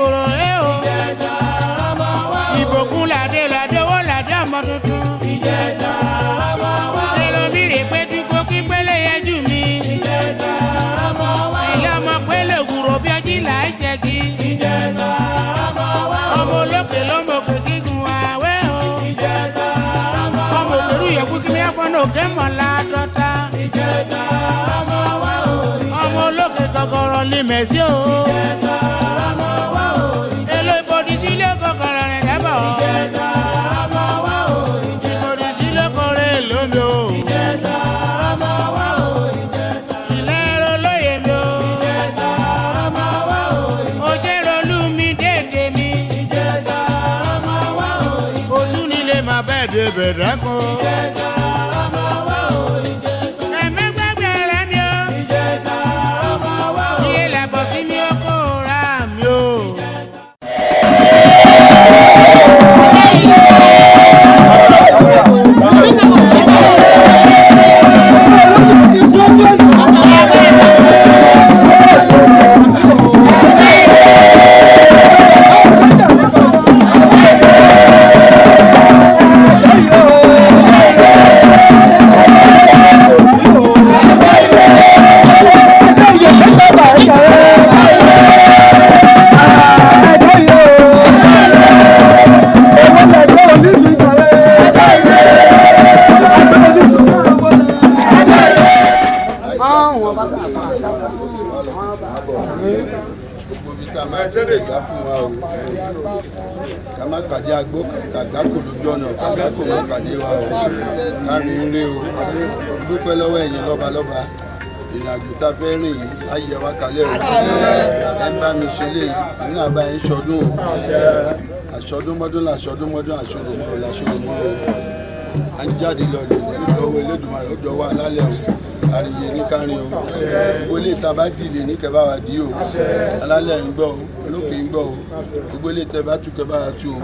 kòrò ẹ́ o. Ìbòkun làdé làdé owó làdé ọmọ tuntun. Elomire pé dúkọ́ kí pélé yẹjú mi. Ilé ọmọ pélé ògùrò bí ọjí là ń ṣẹ́gi. Ọmọ olókè ló mọ̀ pé gígùn àwẹ̀ o. Ọmọ òkèrú yẹ̀kú kí ní ẹ̀fọ́n òkè mọ̀lá dọ́ta. Ọmọ olókè kọ̀kọ̀rọ̀ lè mẹ̀sí o. Èlò ìbòdì sílé kọ̀kọ̀rọ̀ rẹ̀ dábọ̀. Ìbòdì sílé kọ̀rọ̀ èlòmí o. Ìlẹ́rọ lóye mi o. Òjèrolú mi dédé mi. Ojú nílé máa bẹ́ẹ̀ dé bẹ̀rẹ̀ kan. Kama pàdé agbó kàdákò lójú ọ̀nà kàdákò ló pàdé wa o láàrin ilé o dúpẹ́ lọ́wọ́ ẹ̀yin lọ́balọ́ba ìrìnàjò tá a fẹ́ rìn yìí ayé wa kalẹ̀ o ẹ̀ ń bá mi ṣe lé ìrìn àbá ẹ̀ ń ṣọdún o àṣọdúnmọ́dún làṣọdúnmọ́dún àṣọdúnmọ́dún làṣọdúnmọ́dún à ń jáde lọ lọ́wọ́ Elédùmarè ó dọ̀wọ́ alálẹ̀ o àríyé ní kárin o gbogbo ilé ìta bá dìlé ní kẹbà wà dí o alálẹ̀ ń gbọ́ o olókè ń gbọ́ o gbogbo ilé ìta bá tú kẹbà wà tú o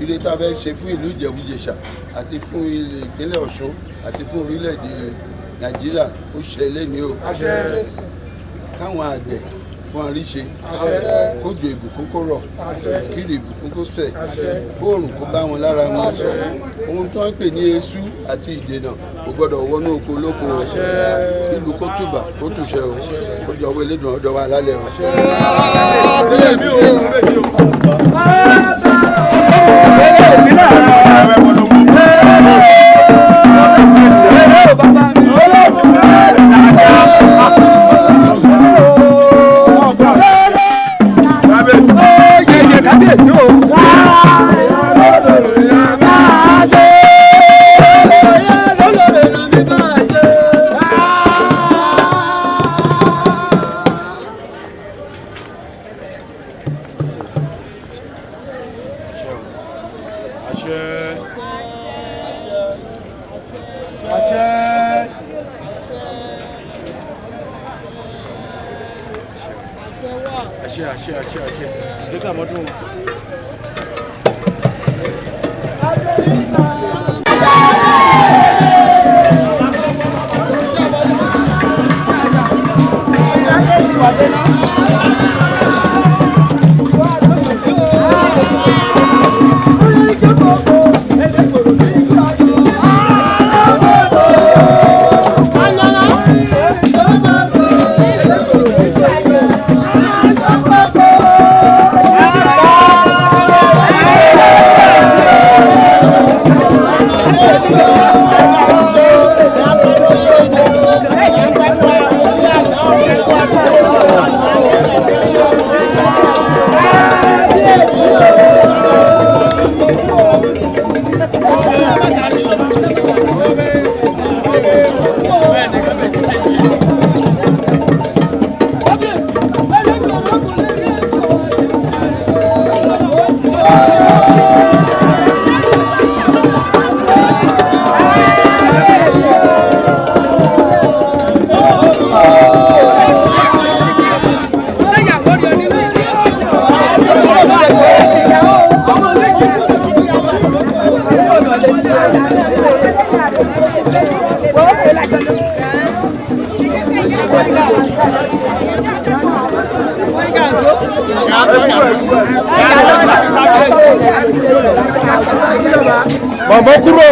ilé ìta fẹ́ ṣe fún ìlú Ìjẹ̀bú-Jẹ̀ṣà àti fún ìpínlẹ̀ Ọ̀ṣun àti fún orílẹ̀-èdè Nàìjíríà ó ṣẹlẹ̀ ní o káwọn àgbẹ̀ wọn rí ṣe kójò ìbùkún kó rọ̀ kíri ìbùkún kó sẹ̀ kóòrùn kó bá wọn lára wọn ohun tó ń pè ní eṣú àti ìdènà kò gbọdọ̀ wọnú oko olóko ìlú kó túbà kó túṣẹ o ó jọ owó Elédùn ọjọ́ wa lálẹ́ o. Màmá kúrò.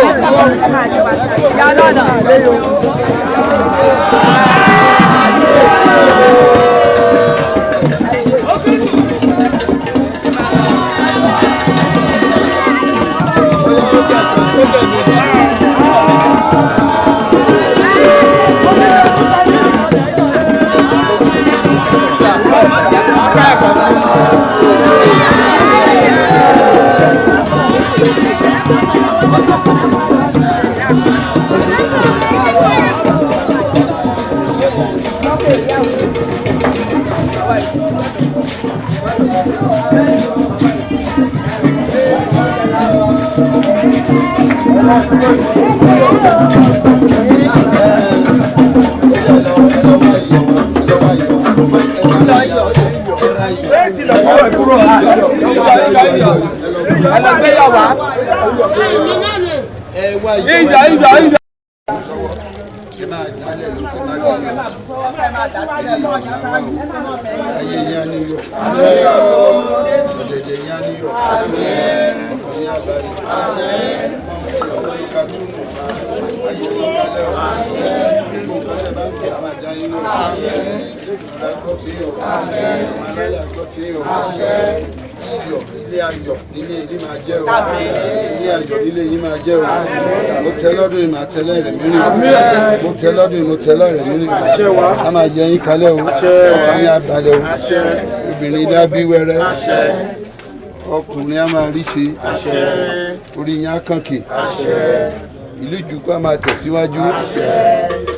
A máa jẹ yín kalẹ̀ o, ọkàn yín abalẹ̀ o, obìnrin dábí wẹ́rẹ́, ọkùnrin á máa rí ṣe, orí yín á kànkè, ìlú ìjùkọ́ á máa tẹ̀síwájú,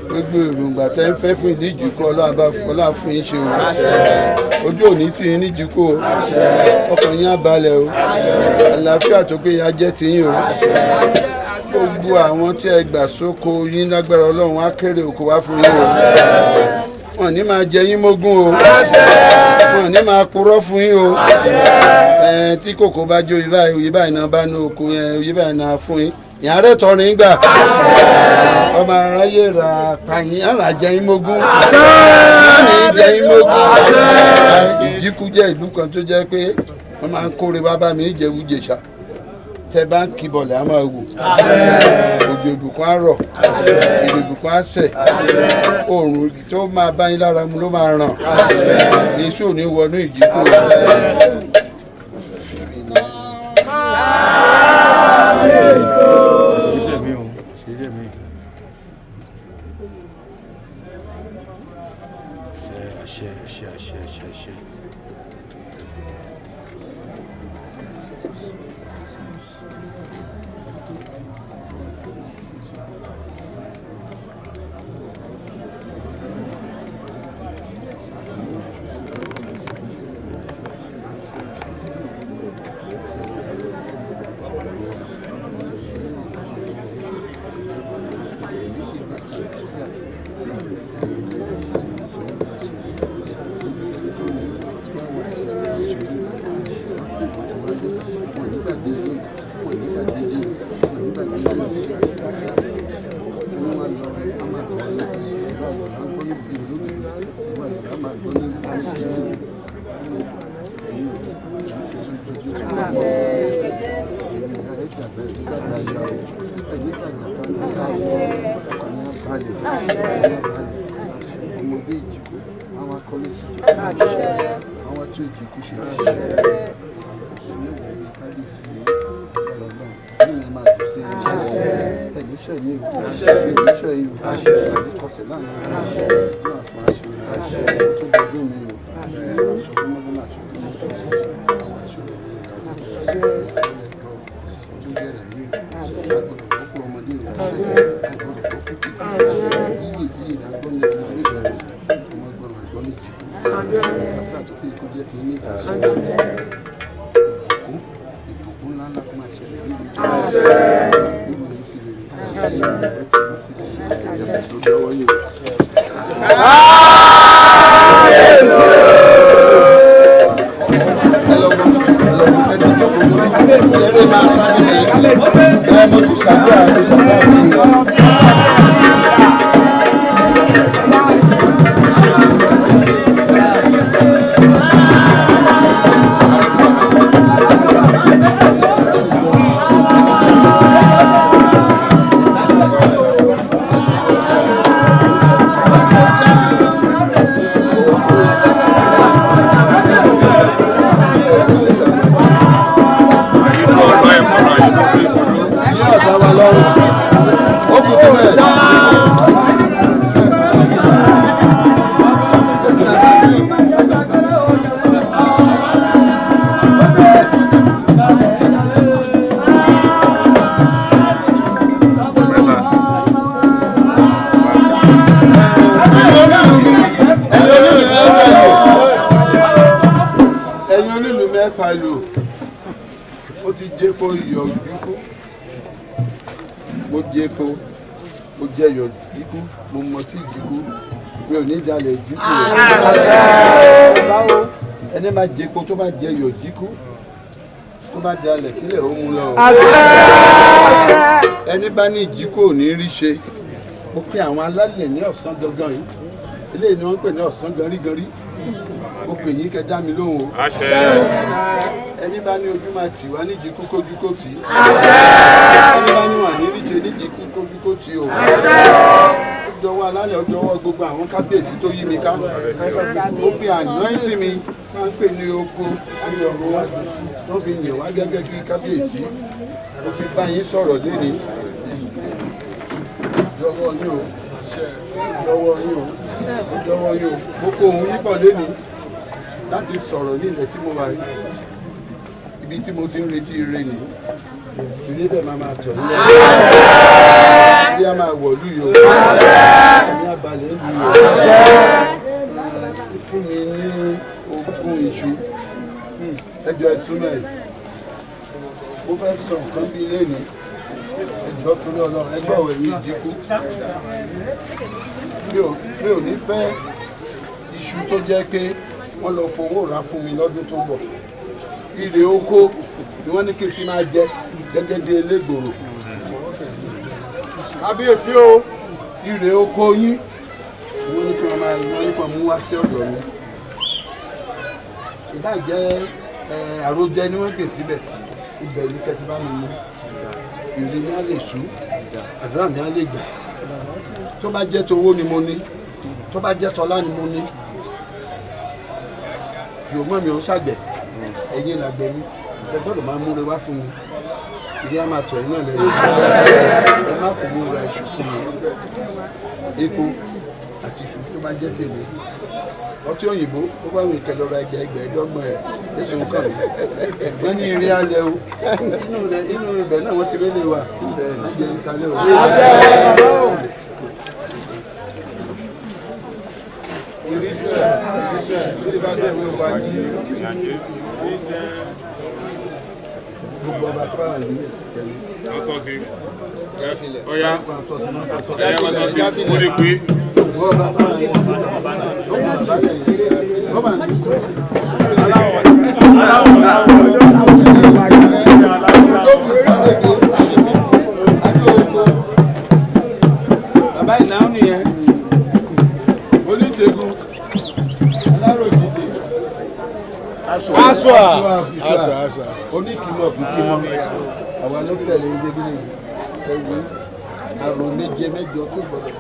gbogbo èròǹgbà tẹ́ ń fẹ́ fún ìlú ìjùkọ́ Ọlọ́run fún yín ṣe o, ojú òní tì yín ní ìjùkọ́ o, ọkàn yín abalẹ̀ o, àlàáfíà tó péye á jẹ́ tiyín o. Gbogbo àwọn tí ẹ gbà sóko yín lágbára Ọlọ́run á kéré oko wá fún yín o. Wọ́n ní máa jẹ yín mógún o. Wọ́n ní máa purọ́ fún yín o. Tí kòkó bá jó oyè báyìí náà bá ní oko yẹn oyè báyìí náà fún yín. Ìyá rẹ̀ tọrin gbà. Ọmọ aráyé ra pààyàn àrà jẹ yín mógún. Wọ́n ní jẹ yín mógún. Ìjíkú jẹ́ ìlú kan tó jẹ́ pé wọ́n máa ń kórè bàbá mi Ìjẹ̀bú-Jẹ̀ṣà. Tẹ bá ń kí bọ̀lẹ̀ á máa wù, òjò ìbùkún á rọ̀, ìrì ìbùkún á sẹ̀, oòrùn tó máa bá yín lára mu ló máa ràn, èso ò ní wọnú ìjíkò. ẹ pàlù ó ti jẹ́ kó yọ ìdíkú mo jẹ́ kó mo jẹ́ yọ ìdíkú mo mọ tí ìdíkú mi ò ní dalẹ̀ ìdíkú rẹ̀ ẹni máa jẹ́ kó tó bá jẹ́ yọ ìdíkú tó bá dalẹ̀ kílẹ̀ ó mú lọ ẹni bá ní ìdíkú ò ní rí ṣe mo pe àwọn alálẹ̀ ní ọ̀sán gangan yìí eléyìí ni wọ́n pè ní ọ̀sán ganríganrí mo pè yín kẹ́ dá mi lóhùn o ẹni bá ní ojú máa tì wá níjì kú kójú kó tì í ẹni bá ní wà ní ríṣe níjì kú kójú kó tì í o ó jọ̀wọ́ alálẹ̀ ó jọ̀wọ́ gbogbo àwọn kábíyèsí tó yí mi ká ó fi ànáìsí mi máa ń pè ní oko tó fi yàn wá gẹ́gẹ́ bí kábíyèsí ó fi bá yín sọ̀rọ̀ lónìí jọ̀wọ́ yín o jọ̀wọ́ yín o jọ̀wọ́ yín o mo kó òun yípo lónìí láti sọ̀rọ̀ ní ilẹ̀ tí mo wà rí ibi tí mo ti ń retí ire nìyí ìrí bẹ́ẹ̀ máa tọ̀ ní ẹ̀rọ bí a máa wọ̀lú yìí o ní abalẹ̀ ìlú yìí fún mi ní ogún iṣu ẹjọ́ ẹ̀sùn mẹ́rin mo fẹ́ sọ nǹkan bí lẹ́nu ẹjọ́ torí ọlọ́run ẹgbẹ́ ọ̀wẹ̀ yìí dínkù mi ò ní fẹ́ iṣu tó jẹ́ pé wọ́n lọ fowó rà fún mi lọ́dún tó ń bọ̀ ilé oko ni wọ́n ní kí n fi máa jẹ gẹ́gẹ́ bí elégbòrò kábíyèsí o ilé oko yín ni wọ́n ní kí wọ́n máa mú wá sí ọ̀dọ̀ mi ìbá jẹ́ àròjẹ ni wọ́n gbè síbẹ̀ ibẹ̀ ní kẹ́tí bá mi mú ìrìn ní á lè sú àdúrà ní á lè gbà tó bá jẹ́ towó ni mo ní tó bá jẹ́ tọ́lá ni mo ní yóò mọ̀ mi ò ń ṣàgbẹ̀ ẹ̀yin làgbẹ̀ mi ẹ gbọ́dọ̀ máa múre wá fún mi ìdí á máa tọ̀ yín náà lẹ́yìn ẹ má fún mi ra iṣu fún mi epo àti iṣu tó bá jẹ́ tèmi ọtí òyìnbó ó bá wí kẹlọ ra ẹgbẹ̀ẹ́dọ́gbọ̀n rẹ̀ ẹ̀sùn kan mi ẹ̀gbọ́n ní eré alẹ́ o inú ibẹ̀ náà wọ́n ti rí lè wà ẹ̀jẹ̀ ń kalẹ̀ o. Gbogbo ọba tó wà ní ọ̀tọ̀ sí ọ̀yá mo lè pé bàbá ìnáwó nìyẹn onídègún aláròjìdè aṣọ oníkìmọ̀ fún kìmọ̀ àwọn ló tẹ̀lé ìdébílẹ̀ ẹ̀wù àrùn méje mẹ́jọ tó gbọdọ̀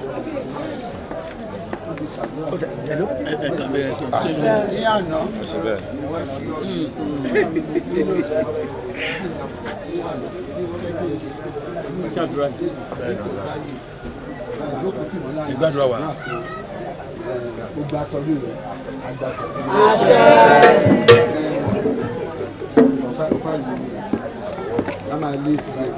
ní àná ìgbàdúrà wà. Gbogbo àtọ́lú rẹ̀ àgbàtọ̀. A máa lé sílẹ̀.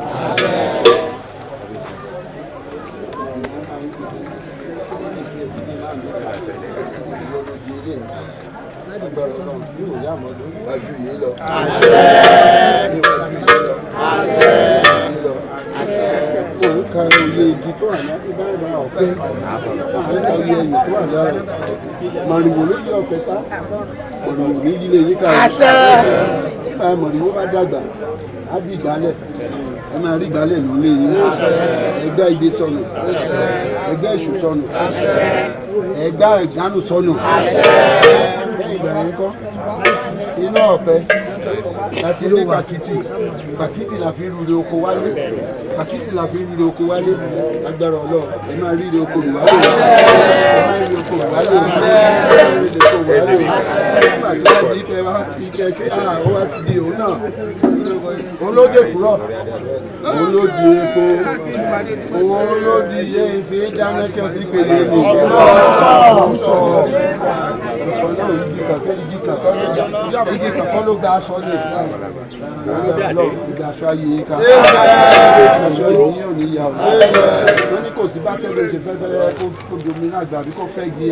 Lágbàrọ̀ náà yóò yá àmọ́dún wájú yìí lọ. Òun ka iye igi tó wà láti bá ìbá ọ̀pẹ. Òun ka iye ẹyìn tó wà lára. Màrìwò ló yẹ ọ̀pẹ tá. Màrìwò ní ilé yíká rẹ̀. Nípa màrìwò bá dàgbà, á di ìgbálẹ̀. Ẹ máa rí ìgbálẹ̀ lólé yín. Ẹgbẹ́ ìdè sọnù. Ẹgbẹ́ ìṣù sọnù. Ẹgbẹ́ ìdánù sọnù. Lẹ́yìn ìgbà yẹn kọ́. Inú ọ̀pẹ láti rí pàkìtì la fi rúre oko wálé pàkìtì la fi rúre oko wálé agbára ọlọ ẹ máa rí ire oko mi wálé ẹ máa rí oko mi wálé ẹ máa rí oko mi wálé nígbà tí ike wá ike ṣe ó wá ti di òun náà òun ló dé kúrọ̀ òun ló di epo òun ló di iye ife dáná kí wọ́n ti pèlè ní ìgbà sọ ọ̀sán náà yìí ti kàfẹ́ igi igi kankan ló gba aṣọ lè ìgbà aṣọ ayé ká aṣọ ìní ò ní ya ọ̀ wọ́n ní kò sí bá tẹ́lẹ̀ ṣe fẹ́fẹ́ kó domi náà gbà bí kò fẹ́ gi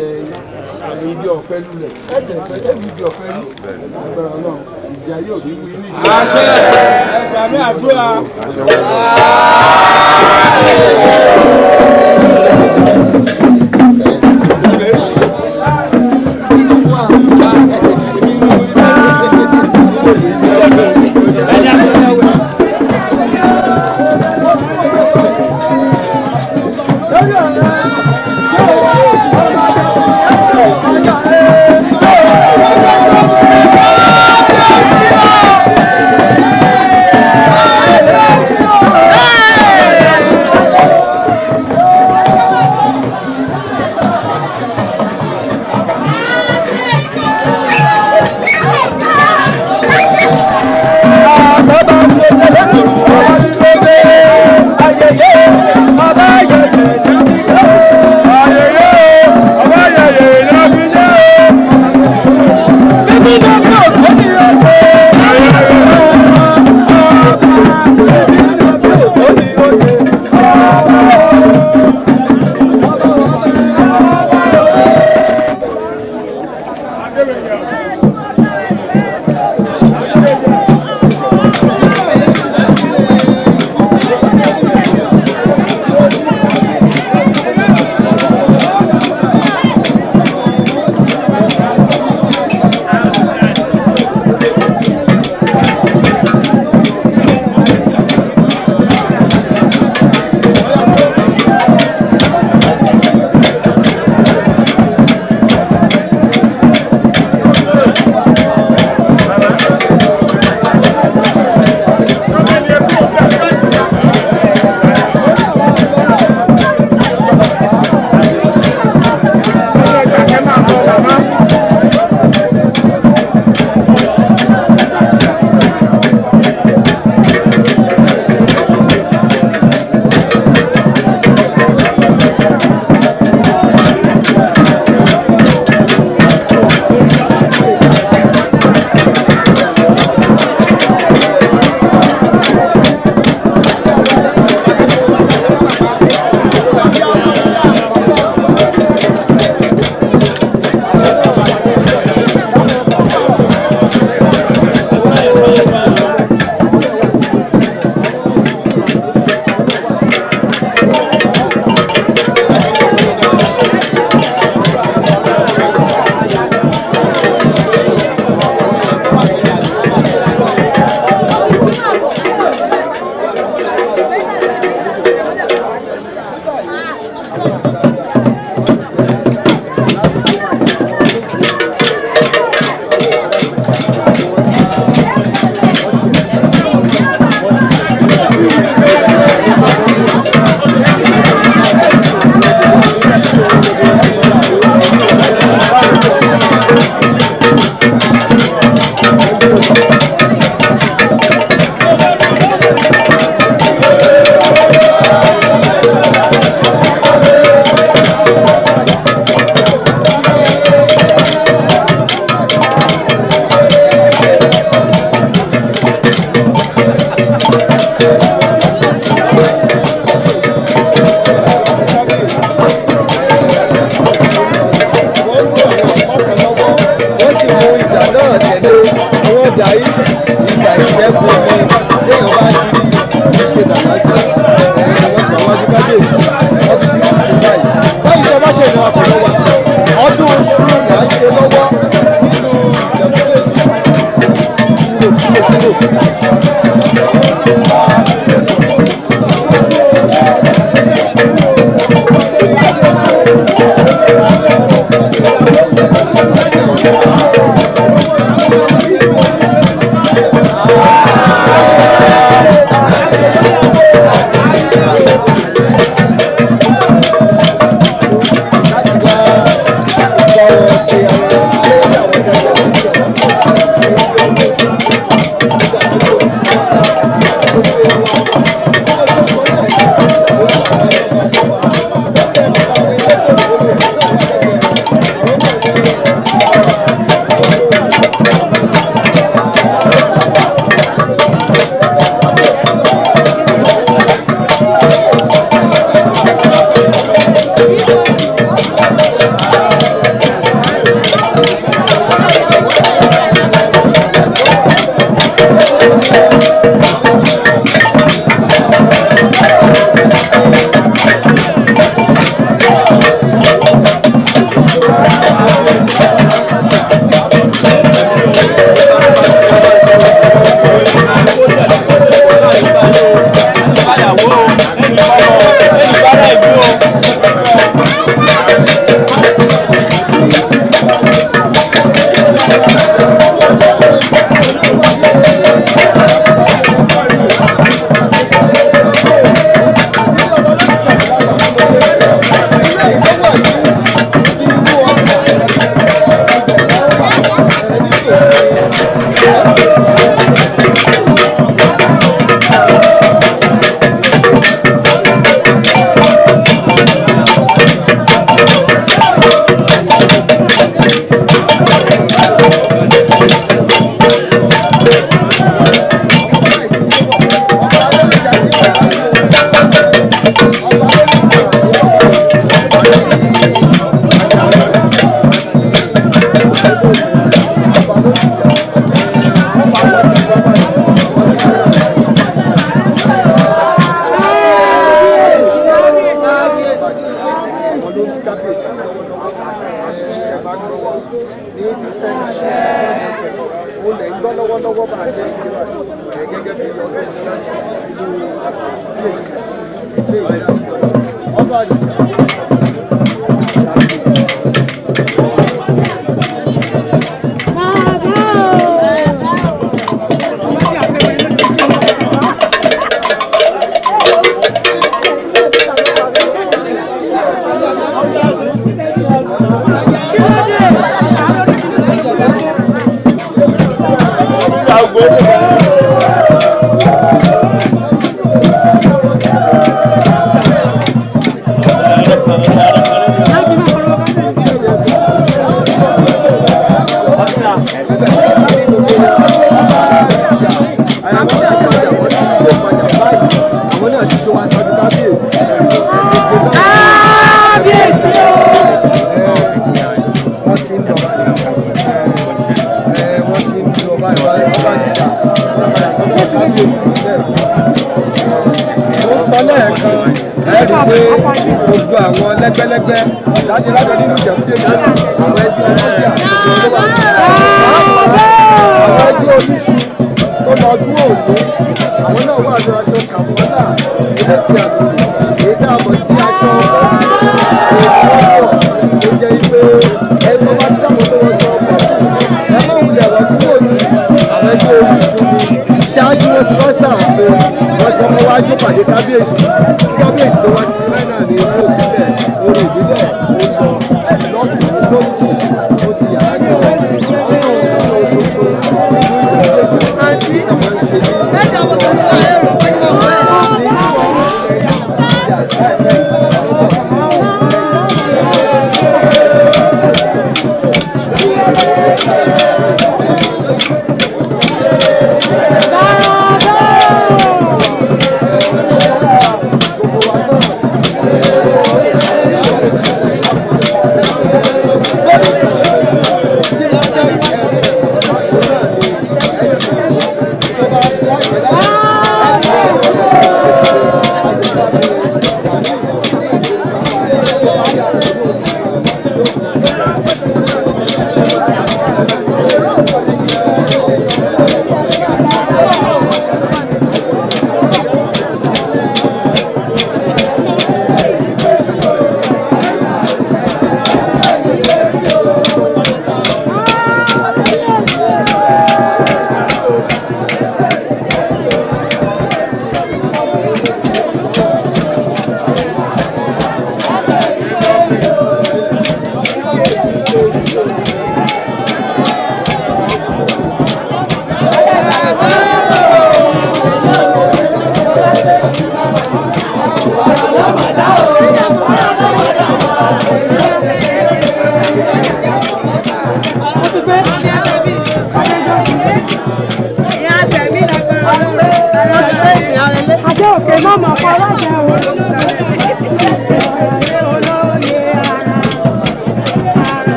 igi ọ̀pẹ lulẹ̀ ẹ̀jẹ̀ pẹ́ ẹ̀jẹ̀ igi ọ̀pẹ rí ẹgbẹ̀rún ọlọ́run ìjà yóò ní wí ní ìjà. àṣẹ ẹ̀sàmì àdúrà. lọ́wọ́lọ́wọ́ bá a ṣe gẹ́gẹ́ bí ọba àdìsá. Gbogbo àwọn lẹ́gbẹ́lẹ́gbẹ́ láti lábẹ́ nínú ìjẹ̀bújẹ́ mi àwọn ẹbí ọlọ́jà gbogbo àwọn ẹbí oníṣu tó lọ dúró òní àwọn náà wà lọ aṣọ kàmọ́là ẹlẹ́sì àgbò èyí tá a bọ̀ sí aṣọ ọkọ̀ tó jẹ́ pé ẹgbẹ́ bá ti dáhùn tó wọ́n sọ ọkọ̀ ẹ má wulẹ̀ wọ́n tí kò sí àwọn ẹbí oníṣu ni ṣáájú wọn ti wọ́n sàrànfẹ́ wọ́n ti kọ́kọ́ wájú pàdé kábíyèsí tó wá sí ilé náà ní orí ìbílẹ̀ lọ́tún lọ́sì ó ti yàrá ní ọ̀rọ̀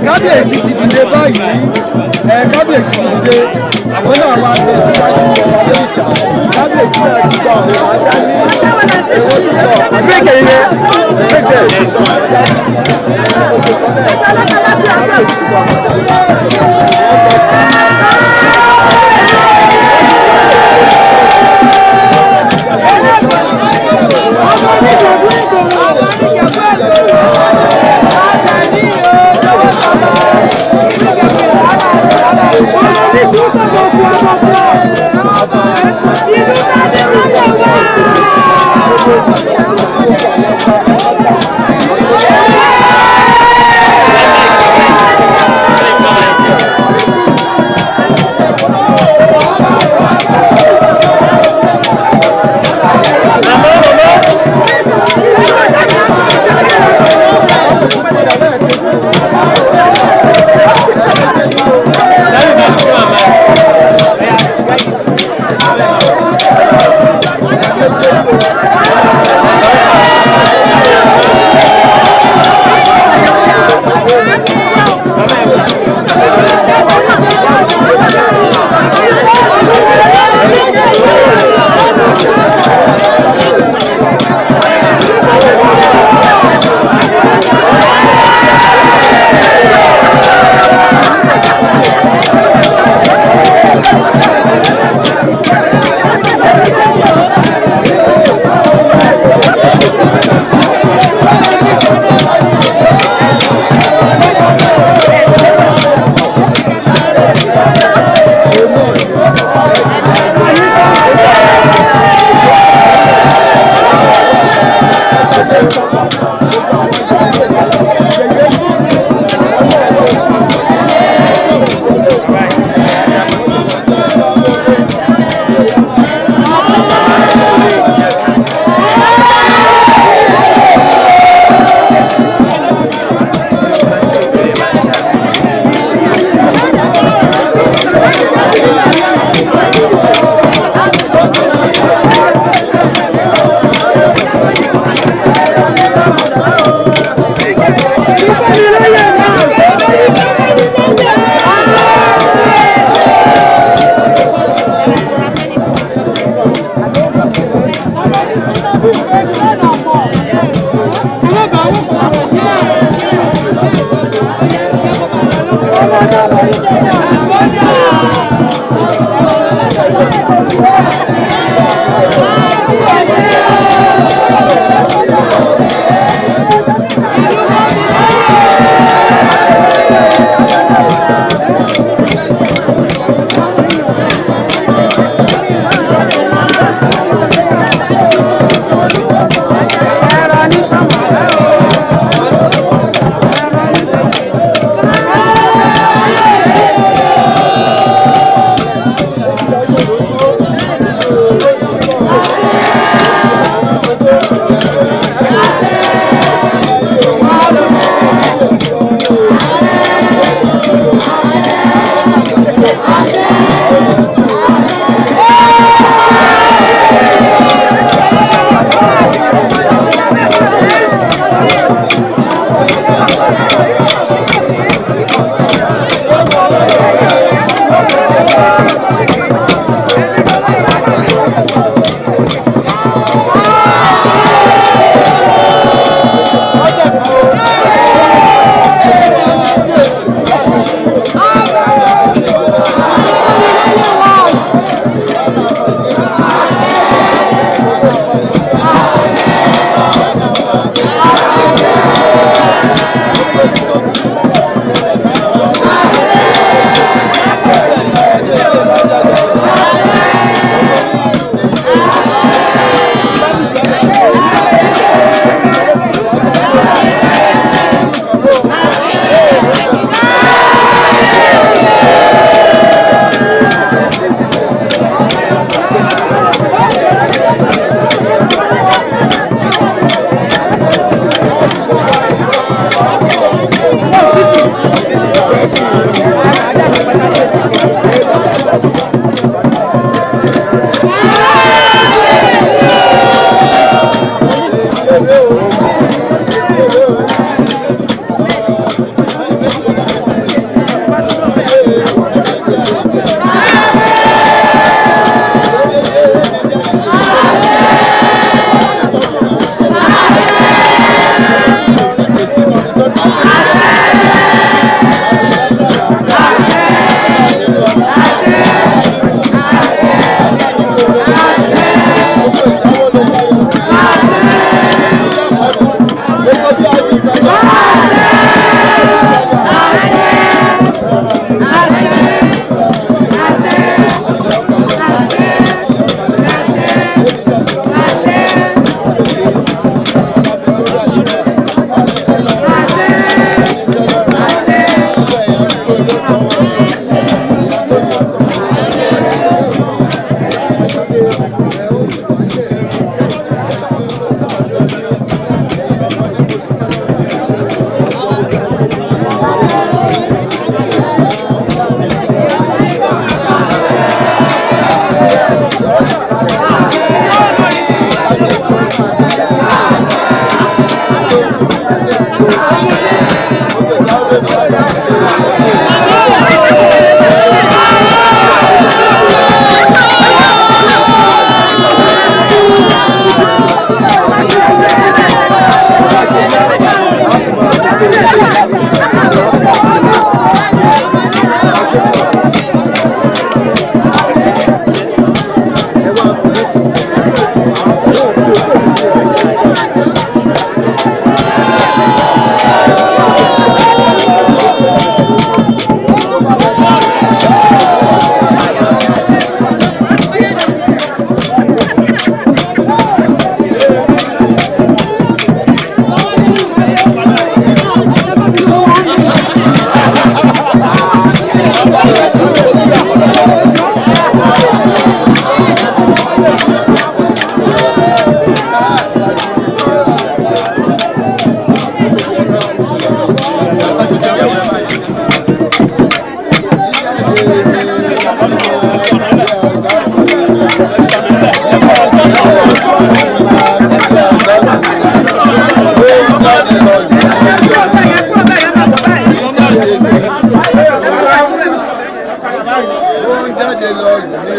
kábíyèsí ti dìde báyìí kábíyèsí ti dìde àwọn náà máa lọ síwájú ọba lóríṣà kábíyèsí náà ti gba ọ̀rọ̀ àdáni èwo ti lọ gbẹgẹ ilé gbẹgẹ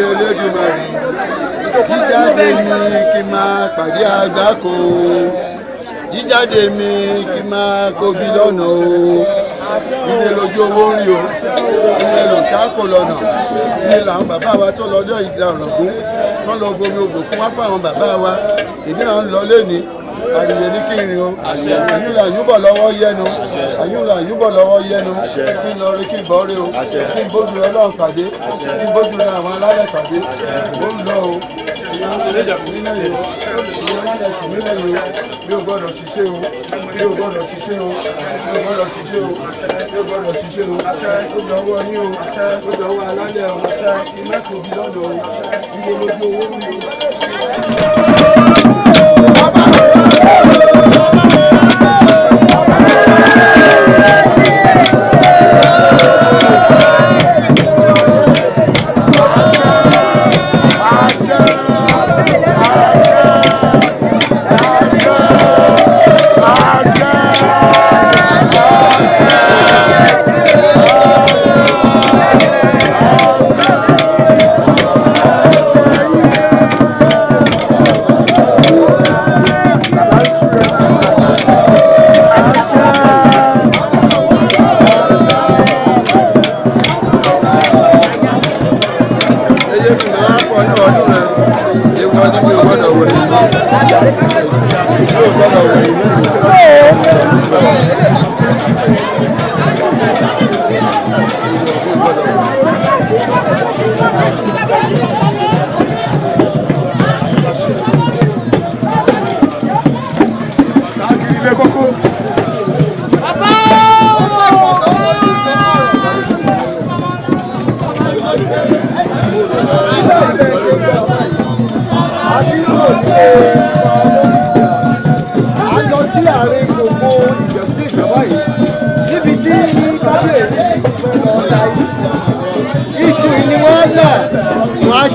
lórí Elédùmarè jíjáde mi kí n máa pàdé àgbákò jíjáde mi kí n máa kóbi lọ́nà o ilé lójú owó ń rí o ilé lò sáàkó lọ́nà ilé làwọn bàbá wa tó lọ́jọ́ ìgbà ọ̀rọ̀gún wọ́n lọ bomi ògbòkun wá fáwọn bàbá wa èmi náà ń lọ lẹ́ni àrìyè ní kí n rìn o àyúnlẹ̀ àyúbọ̀ lọ́wọ́ yẹnu àyúnlẹ̀ àyúbọ̀ lọ́wọ́ yẹnu kí n lọ rí kí n bọ́ rí o kí n bójú rẹ lọ́run pàdé kí n bójú rẹ àwọn alálẹ̀ pàdé ó ń lọ o bí o gbọ́dọ̀ ṣiṣẹ́ o bí o gbọ́dọ̀ ṣiṣẹ́ o bí o gbọ́dọ̀ ṣiṣẹ́ o bí o gbọ́dọ̀ ṣiṣẹ́ o ó dọwọ́ ní o ó dọwọ́ alálẹ̀ o iná kò bí lọ́dọ̀ o iye lójú owó ń lò.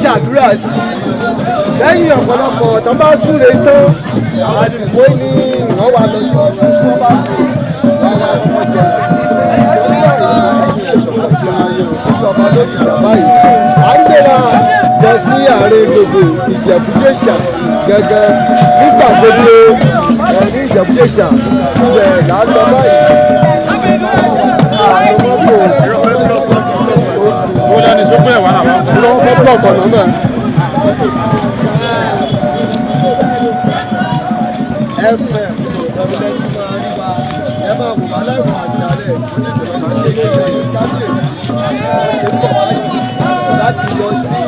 ṣàdúrà sí lẹ́yìn ọ̀pọ̀lọpọ̀ tó bá súre tán àdìpọ̀ ní ìwọ́n wà lọ sí ọ̀rọ̀ tí wọ́n bá sùn lára tí wọ́n jẹ ìjọba lórí ìjọba yìí à ń gbéra lọ sí ààrẹ gbogbo Ìjẹ̀bú-Jẹ̀ṣà gẹ́gẹ́ nígbà gbogbo ní Ìjẹ̀bú-Jẹ̀ṣà ibẹ̀ là ń lọ báyìí. ó lẹ́ni sókè wà náà lọ́wọ́ fẹ́ búlọ̀kì ọ̀nà náà. ẹ̀fẹ̀ ìrọ̀lẹ́ tí máa rí wa ẹ máa wò wá láìpẹ́ àjálẹ̀ láti lọ sí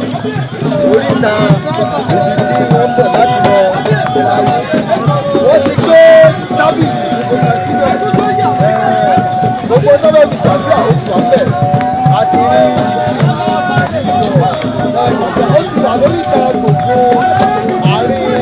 oríta ibi tí wọ́n bọ̀ láti lọ. Wọ́n ti gbé tábìlì ìgbòkè sílẹ̀ gbogbo tọ́lọ́ fi ṣàdúrà ó ti wà bẹ́ẹ̀ àti rí ó ti wà lóríta gbogbo àárín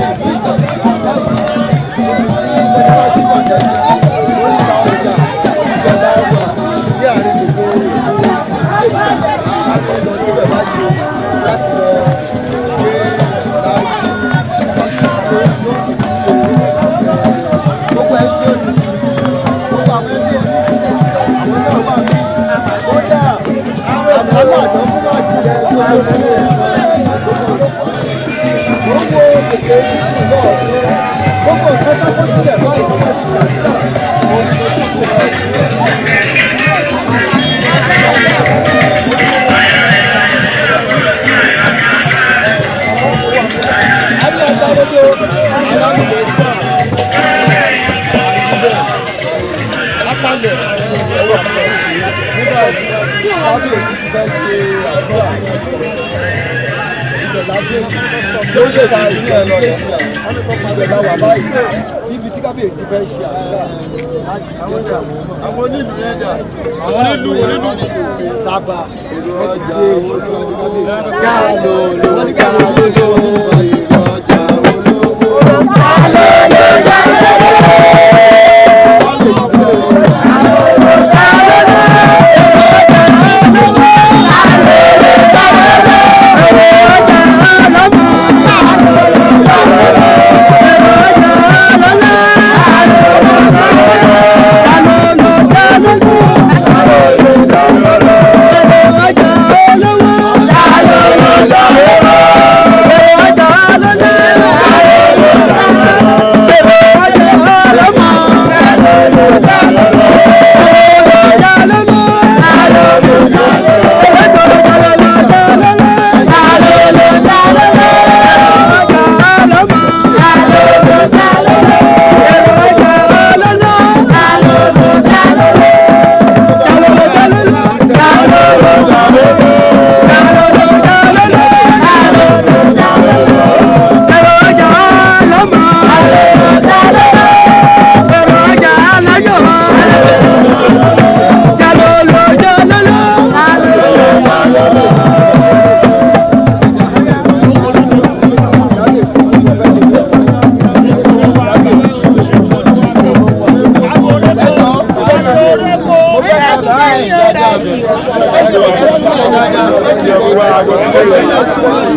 kábíyèsí ti fẹ́ ṣe àdúrà ibẹ̀ lábẹ́ tó lè ta ìlú ẹ̀ lọ ibẹ̀ láwà báyìí níbi tí kábíyèsí ti fẹ́ ṣe àdúrà láti gbé àwọn onílù yẹn dà. àwọn onílù sábà èrò wọ́n ti ọjà dé olówó kábíyèsí. káàlò wọ́n ní káàlò èrò ọjà olówó. Hello.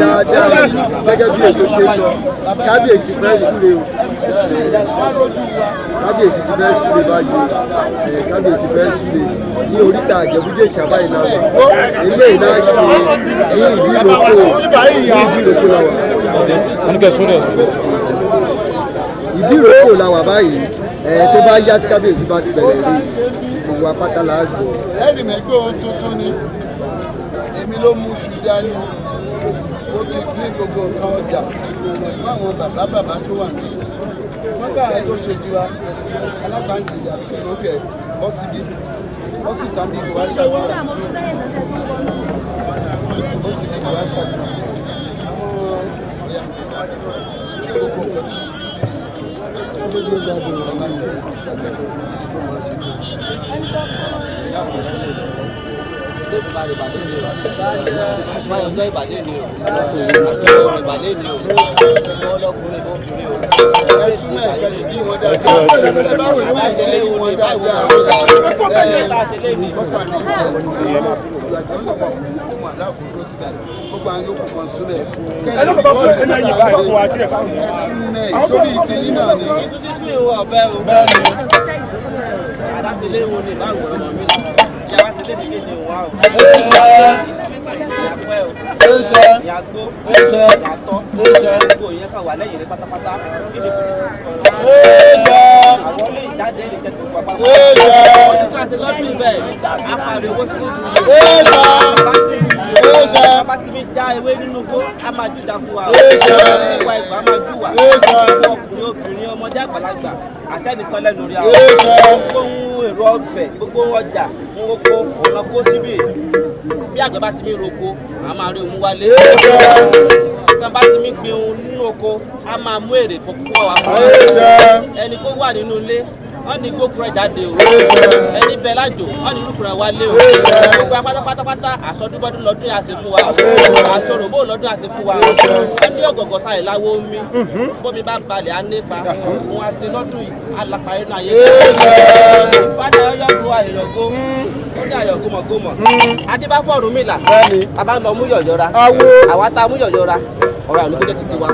dáadáa gẹ́gẹ́ bí ètò ṣe lọ kábíyèsí fẹ́ súre o kábíyèsí ti fẹ́ súre báyìí kábíyèsí fẹ́ súre ní oríta àjẹbújẹ ìṣàbá ìlànà ilé ìlànà ṣe ní ìdí ìrókò ìdí ìrókò la wà báyìí tó bá yá tí kábíyèsí bá ti bẹ̀rẹ̀ rí gbogbo apáta là á gbọ́. ẹ̀rì mi pé ohun tuntun ni èmi ló mú ṣù dání ó ti ní gbogbo nǹkan ọjà fáwọn bàbá tó wà ní wọ́n gbà ẹ́ tó ṣe tiwa alábàáǹkì àbíkẹ́ lókè bọ́ síbí bọ́ sì tán bí kò wá ṣàdúrà bọ́ sì bí kò wá ṣàdúrà àwọn ọ̀yà gbogbo nǹkan tó fi sí àṣẹ́nìkan lẹ́nu rí àwọn gbogbo ohun èrò ọbẹ̀ gbogbo ọjà oko ọ̀nà kó síbì bí àgbẹ̀ bá ti mi roko a máa rí ohun wálé tí wọ́n bá ti mi gbin ohun nínú oko a máa mú èrè púpọ̀ wá fún ẹni kó wà nínú ilé wọ́n ní gbókùrẹ́ jáde o ẹni bẹ́ẹ̀ lájò wọ́n ní lùkùrẹ́ wálé o gbogbo pátápátá àsọdúnbọ́dún lọ́dún yà ṣe fún wa àsọ̀rọ̀bó lọ́dún yà ṣe fún wa wọ́n ní ọ̀gọ̀gọ̀ sáyé láwọ́ omi bómi bá balẹ̀ á nípa òun á ṣe lọ́dún yìí alápàá náà yé fada ọyọ́gbó ayọ̀gó ó ní ayọ̀gómọ̀gómọ̀ adébáfọ̀ Ọ̀rúnmìlà bàbá lọ mú yọ̀yọ́ra àwa tá a mú yọ̀yọ́ra ọ̀rọ̀ àwọn olùkọ́jọ́ ti tiwa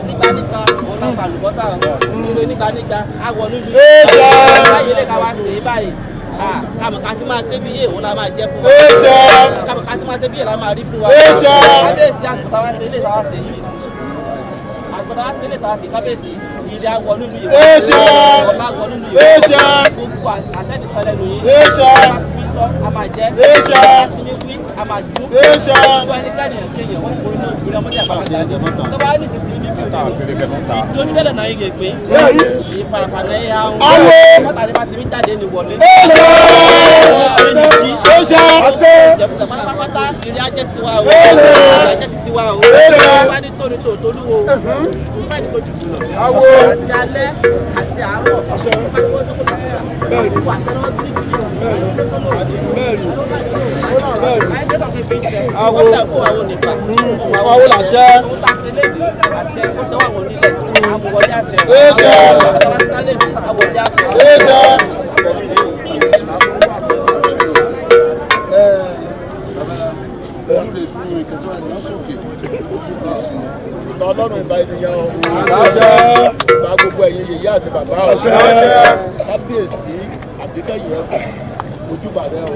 nígbànígbà ọ̀nà àlùbọ́sà nílò nígbànígbà àwọ̀ nílùú báyìí lè ká wá sí báyìí kàmùkà tí máa ṣe bí yé òun la máa jẹ́ fún wa kàmùkà tí máa ṣe bí yé la máa rí fún wa kábíyèsí àgbàtà wá sí ilé ìtawá sí yìí àgbàtà wá sí ilé ìtawá sí kábíyèsí ilé àwọ̀ nílùú yìí ọ̀la àwọ̀ nílùú yìí gbogbo àṣẹ nìkan lẹ́nu yìí a máa jẹ àtúnyẹ̀wí a máa dùn gbogbo ẹnikẹ́ni ẹ̀kẹ́yẹ̀ wọ́n kúrò náà ìgbìlẹ̀ ọmọdé àgbàlagbà tó bá ní sísìn ní bí òtí onídẹ̀lẹ̀ náà yìí pé ìfarafànà ẹ̀yà àwọn pátálí bá ti rí jáde ní wọlé ìjẹ̀bùsẹ̀ pátápátá ìrìn ajẹ́ tiwa o ajẹ́ tiwa o wọ́n ní tóní tòótólúwo fún ẹni tó jù fún lọ àti alẹ́ àti àárọ̀ Awo làṣẹ. Ìbá Ọlọ́run ìbá ènìyàn o. Ìbá gbogbo ẹ̀yin yèyé àti bàbá o. Kábíyèsí àbíkẹ́yìn ẹ̀kọ́ ojúbà rẹ o.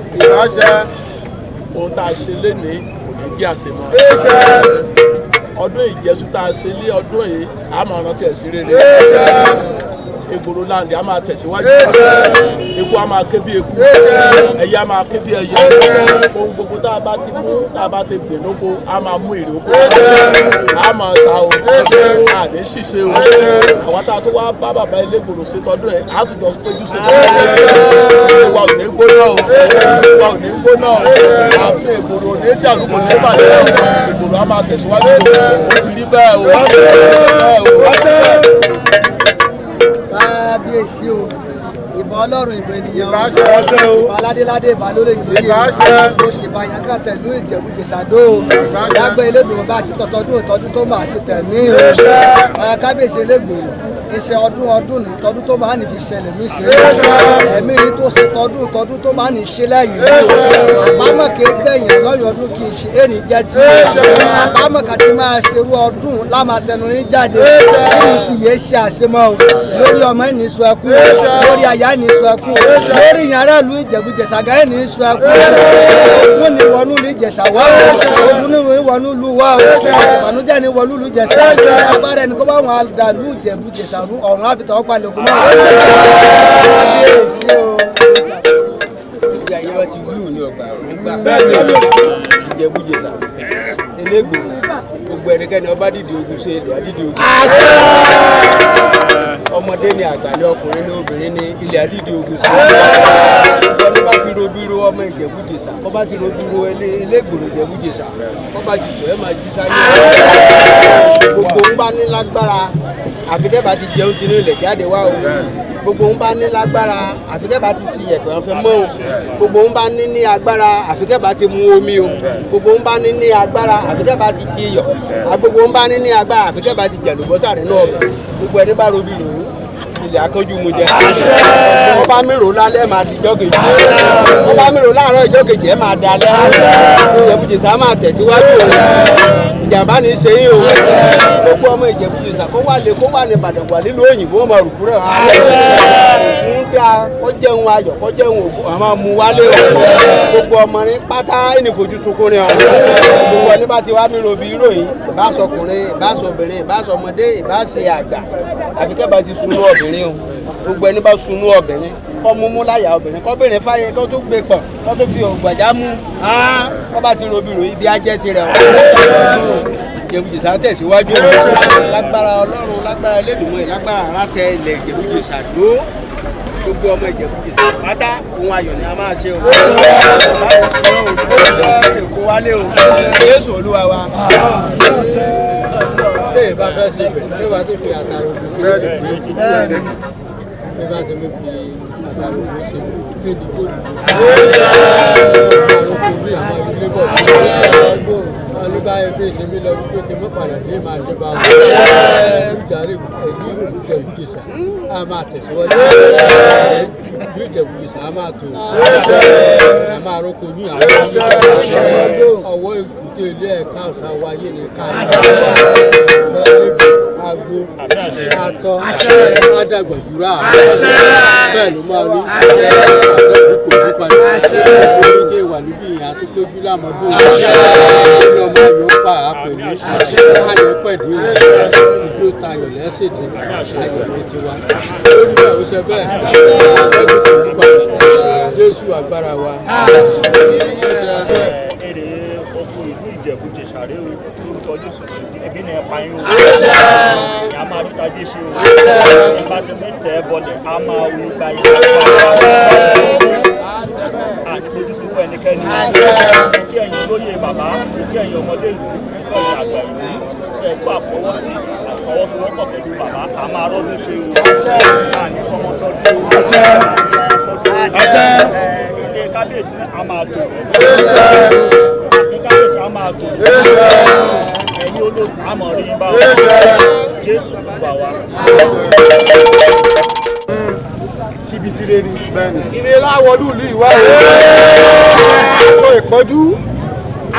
Ohun tá a ṣe lénìí kò ní kí a ṣe mọ́. Ọdún ìjẹsùn tá a ṣe lé ọdún yìí a máa rántí ẹ̀ sí rere. Egboro láǹdì a máa tẹ̀síwájú. Eku a máa ké bí eku. Ẹyẹ a máa ké bí ẹyẹ. Ohun gbogbo tá a bá ti mú tá a bá ti gbìn lóko a máa mú èrè oko. A máa ta o. A ní ṣìṣe o. Àwọn tá a tó wá bá bàbá Elégbòrò ṣe tọdún ẹ̀ á tún jọ péjú ṣe tọdún. Ìwà ò ní gbóná o. Ìwà ò ní gbóná o. Àfi Ègbòrò ò ní dàrú kò ní bàjẹ́ o. Ègbòrò a máa tẹ̀síwájú. Ó ti rí bẹ́ẹ̀ o. Kábíyèsí o ìbọn Ọlọ́run ìbọn ènìyàn ìbọn aládéládé ìbọn lórí ìlóye mo ṣèbá yẹn kan tẹ̀lú Ìjẹ̀bú-Jẹ̀ṣàdó lágbẹ́ Elégbòrò bá ṣe tọdún tó máa ṣe tẹ̀mí o kábíyèsí Elégbòrò iṣẹ́ ọdún ní tọdún tó máa ní fi ṣẹlẹ̀ mí ṣe ẹ̀mí ní tó ṣe tọdún tó máa ní ṣe lẹ́yìn àbámọ̀ kì í gbẹ̀yìn lọ́yọ̀ ọdún kì í ṣe èrè jẹ́ tí àbámọ̀ kàtí máa ṣerú ọdún lámàtẹnu ní jáde kí n fi yé ṣe àṣemọ́ o lórí ọmọ ẹ̀ ní sọ ẹkún lórí aya ẹ̀ ní sọ ẹkún lórí ìyàrá ìlú Ìjẹ̀bú-Jẹ̀ṣà gà ẹ̀ ní sọ ẹkún ogun ní wọnú ìlú Ìjẹ̀ṣà wá ogun ní wọnú ìlú wá o ìbànújẹ́ ní wọnú ìlú Ìjẹ̀ṣà agbára ẹni kó bá wọn àdàlú Ìjẹ̀bú-Jẹ̀ṣà rú ọ̀run àfitàn ọ̀pàlẹ̀ ogun náà. ìyá yẹn wá ti wíwù ní ọgbà nígbà Ìjẹ̀bú-Jẹ̀ṣà elégbò gbogbo ẹnikẹ́ni ọba dìde ogun ṣe ilẹ̀ adídì ogun ọmọdé ni àgbà ní ọkùnrin ní obìnrin ní ilẹ̀ adídì ogun ṣe ọdún bá ti ro bíró ọmọ Ìjẹ̀bú-Jẹ̀ṣà wọ́n bá ti ro bíró elégbò Ìjẹ̀bú-Jẹ̀ṣà wọ́n bá ti sọ ẹ́ máa jí sáyé gbogbo ń bá ní lágbára àfitẹ́bà ti jẹun tinú ilẹ̀ jáde wá o gbogbo ń bá ní lágbára àfikẹ́bà ti si ẹ̀pẹ̀ ọ̀fẹ́ mọ́ o gbogbo ń bá ní agbára àfikẹ́bà ti mu omi o gbogbo ń bá ní agbára àfikẹ́bà ti di iyọ̀ gbogbo ń bá ní agbára àfikẹ́bà ti jẹ̀lúbọ́sà nínú ọ̀bẹ gbogbo ẹni bá robi lòó ilẹ̀ akọ́jú mu jẹ wọ́n bá mérò lálẹ́ máa di ìjọ́ kejì wọ́n bá mérò láàárọ̀ ìjọ́ kejì ẹ̀ máa dalẹ́ Ìjẹ̀bú-Jẹ̀ṣà máa tẹ̀síwájú ìjàmbá ní í ṣe yín o gbogbo ọmọ Ìjẹ̀bú-Jẹ̀ṣà kó wà lè kó wà ní Ìbàdàn wà nílùú òyìnbó ọmọ rùkú rẹ̀ ń dá kó jẹun ayọ̀ kó jẹun ògùn àmọ́ mu wálé o gbogbo ọmọ ní pátá ẹni fojú sunkún ni ọ̀hún gbogbo ẹni bá ti wá mí robi ìròyìn ìbáṣọkùnrin ìbáṣọbìnrin ìbáṣọmọdé ìbáṣe àgbà àfikẹ́bà ti sunú obìnrin o gbogbo ẹni bá sunú obìnrin kọ́ mú láyà obìnrin kọ́bìnrin fáyé kó tó gbé pọ̀ kó tó fi ògbàjá mú kó bá ti robi ìròyìn ibi ajẹ́ tirẹ̀ o Ìjẹ̀bú-Jẹ̀ṣà tẹ̀síwájú lágbára Ọlọ́run lágbára Elédùmarè lágbára àràtẹ ilẹ̀ Ìjẹ̀bú-Jẹ̀ṣà dó gbogbo ọmọ Ìjẹ̀bú-Jẹ̀ṣà pátá ohun ayọ̀ ni a máa ṣe o èkó wálé o Jésù Olúwa wa. Ṣé ìbá fẹ́ ṣe bẹ̀? Ṣé wàá tó fi àtàrà òkú sí ẹ̀jẹ̀ sí ẹ̀jẹ̀? Ṣé bá ti lè fi àtàrà òkú ṣe kéde kó dùn? Àròkò bí àwọn ilé bọ̀ olùkọ́ ẹgbẹ́ ìṣẹ́mi lọ wípé kí mọ́ padà dé máa jọba wọn. Ìjàre ẹ̀dí Ìjẹ̀bú-Jẹ̀ṣà á máa tẹ̀síwájú. Ìlú Ìjẹ̀bú-Jẹ̀ṣà á máa tò. A máa roko ní àwọn ọwọ́ èkúté ilé ẹ̀ka ọ̀sán wáyé ní káàkiri. Agbo, atọ́, adàgbàdúrà, bẹ́ẹ̀ ló máa rí. Àtọ́jú kò ní padà. Oríkè wà níbí ìyá tó péjú lámọ́dún. Ní ọmọ yóò pa àpèlú. Àyẹ̀ pẹ̀lú ìjó tayọ̀ lẹ́sẹ̀dẹ̀. Ayọ̀ ní tiwa. Lórí bẹ́ẹ̀ ó ṣe bẹ́ẹ̀. Àtọ́jú kò ní padà. Jésù agbára wa. Èrè oko ìlú Ìjẹ̀bú-Jẹ̀ṣà rèé o lórúkọ Jésù ẹbí ni ẹ pa yín o ìyá máa rí tajé ṣe o ìbá ti mú tẹ bọlẹ̀ a máa wo ìgbà yìí àdìgbòjú sunkún ẹnikẹ́ni òkè ẹ̀yin olóyè bàbá òkè ẹ̀yin ọmọdé ìlú òkè ẹ̀yin àgbà ìlú ẹ̀kọ́ àfọwọ́sí àfọwọ́sowọ́pọ̀ pẹ̀lú bàbá a máa rọ́dún ṣe o àní fọmọṣọ́dún ilé kábíyèsí a máa tò kábíyèsí a máa tò ẹ̀yin ológun a mọ̀ rí bá wa Jésù bá wa. tibitire ni ilé láwọlú ìlú ìwá aṣọ ìpọ́njú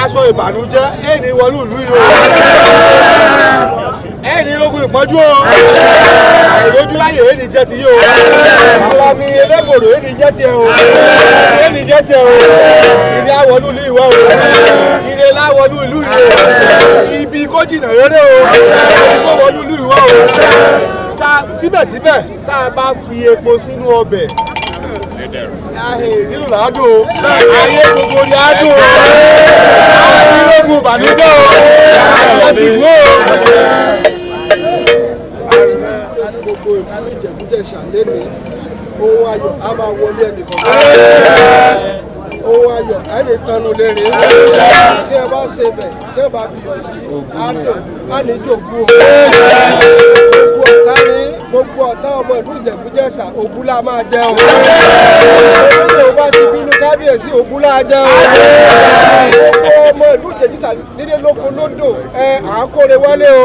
aṣọ ìbànújẹ́ ẹni wọlú ìlú ìwá ẹni lógún ìpọ́njú o àìrójú láyè ẹni jẹ́ ti yí o àwọn mi elébòrò ẹni jẹ́ ti ẹ o ẹni jẹ́ ti ẹ o ilé láwọlú ìlú ìwá o ilé láwọlú ìlú ìwá ibi kó jìnà rere o ibi kó wọlú ìlú ìwá o síbẹ̀síbẹ̀ tá a bá fi epo sínú ọbẹ̀ nínú làádùn o ayé gbogbo ni àádùn o àádìlógún ìbànújẹ́ o àti ìwé o. gbogbo ìlú Ìjẹ̀bú-Jẹ̀ṣà lẹ́nu ohun ayọ̀ á máa wọlé ẹnìkan ohun ayọ̀ yọ ẹni tanu lére tí ẹ bá ṣe bẹ̀ tí ẹ bá fi yọ sí àníjòkú gbogbo ọ̀tá ọmọ ìlú Ìjẹ̀bú-Jẹ̀ṣà ògún la máa jẹ o olóyè ò bá ti bínú kábíyèsí ògún la jẹ o gbogbo ọmọ ìlú Ìjẹ̀bú-Jẹ̀ṣà nílé lóko lódò àákórè wálé o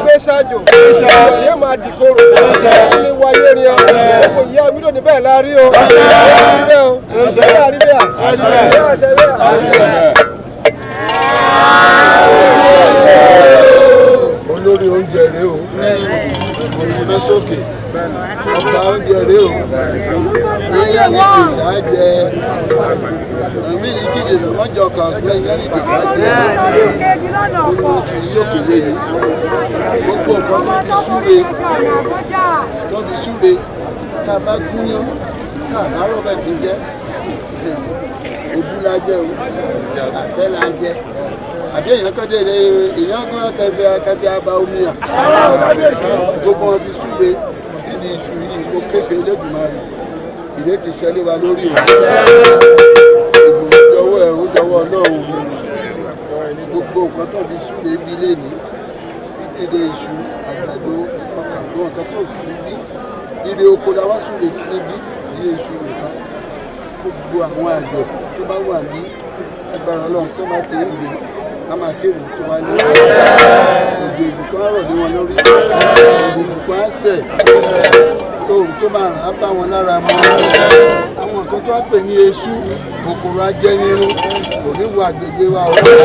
gbé ṣáàjò ìyọ̀rẹ́ máa dìkorò ní wáyé rin gbogbo ìyá wílò níbẹ̀ la rí o níbẹ̀ o níbẹ̀ àríbẹ̀ àṣẹ bẹ́ẹ̀. olórí oúnjẹ rèé o òyìnbó sókè ọba oúnjẹ rèé o ìyẹn ní kìsà jẹ àmì ní kíni wọ́n jọ kàn pé ìyẹn ní kìsà jẹ oṣù sókè lẹ́yìn gbogbo nǹkan tó fi súre tá a bá gúnyán tá a bá rọ́bẹ̀ fi jẹ́ òbú la jẹ o àtẹ la jẹ àbí èèyàn kan dé èèyàn kan kẹfẹ abá omi à gbogbo wọn fi súre síbi iṣu yìí mo kéde Elédùmarè ìdè ti ṣẹlẹ̀ wa lórí o ìgbòho ẹ̀ ó jọ̀wọ́ Ọlọ́run gbogbo nǹkan tó fi súre bí lẹ́ni títí dé iṣu àgbàdo ọkà àwọn nǹkan tó sí bí ire oko la wá súre sí níbí ilé iṣu nìkan gbogbo àwọn àgbẹ̀ tó bá wà ní agbára Ọlọ́run tó bá ti ń gbé ká máa kéré tó wá ní òjò ìbùkún àrọ̀ ní wọn lórí ìbùkún àṣẹ tóun tó máa rà á bá wọn lára mọ́ àwọn nǹkan tó wá pè ní eṣú kòkòrò ajẹnirun kò ní wọ àgbègbè wa o kò ní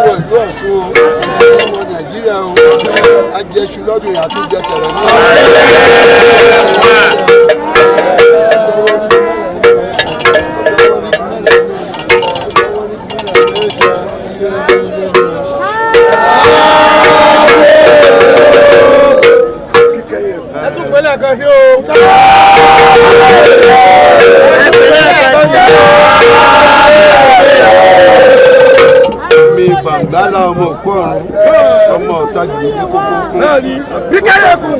wọ ìlú Ọ̀ṣun o kò ní wọ Nàìjíríà o ajẹṣu lọ́dún yàtú jẹ tẹ̀rẹ̀ náà. Mi gbàngbálà ọmọ òkú ọ̀run ọmọ ọ̀tá jùlọ ní kókó kún. Bí kẹ́yẹ̀ kún.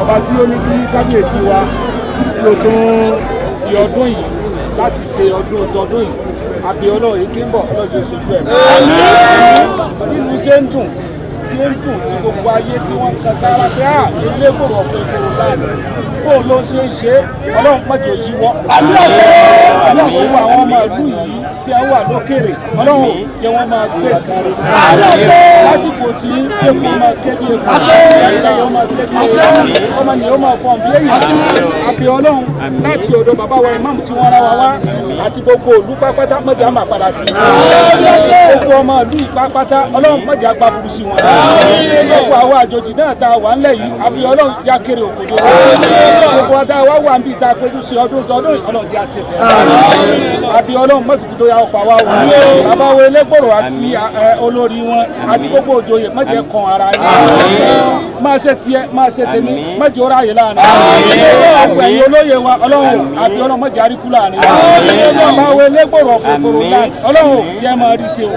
Ọba tí ó ní kí kábíyèsí wa ló tún di ọdún yìí láti ṣe ọdún tọdún yìí àbí Ọlọ́run tí ń bọ̀ lọ́jọ́ ìṣojú ẹ̀. Nínú ṣe ń dùn tí gbogbo ayé tí wọ́n ń kan sára pé ilé kòrò ọ̀fẹ́ kòrò láàrín bó ló ń ṣe Ọlọ́run pẹ̀jọ yíwọ́. Ọlọ́run àwọn ọmọ ìlú yìí tí a wà lókèrè Ọlọ́run jẹ́ wọ́n máa gbé ìkàrẹ̀ sí lásìkò tí èkó máa kéde èkó ìyá máa kéde ọmọ ni ó máa fọ́n bí èyí àbí Ọlọ́run láti ọ̀dọ̀ bàbá wa ìmáàmù tí wọ́n rán wa wá àti gbogbo ìlú pápátá mọ́jà máa padà sí gbogbo ọmọ ìlú pápátá Ọlọ́run mọ́jà gba burú sí wọn gbogbo àwọn àjòjì náà ta wà ńlẹ̀ yìí àbí Ọlọ́run já kéré òkòdó gbogbo wa tá a wá wà ń bí ta péjú sí ọdún tọdún Ọlọ́run já ṣe tẹ̀ àbí Ọlọ́run mọ́tòkú tó yà ọ̀pá wa wò bàbá wo Elégbòrò àti olórí wọn àti gbogbo òjòyè mọ́jẹ kan ara yìí máa ṣe tiẹ̀ máa ṣe tèmi mọ́jẹ ó ráyè láàrin àgbẹ̀ ẹ̀yìn olóyè wa Ọlọ́run àbí Ọlọ́run mọ́jẹ àríkú láàrin bàbá wo Elégbòrò ọ̀fọ̀gbòrò láàrin Ọlọ́run jẹ́ máa rí ṣe o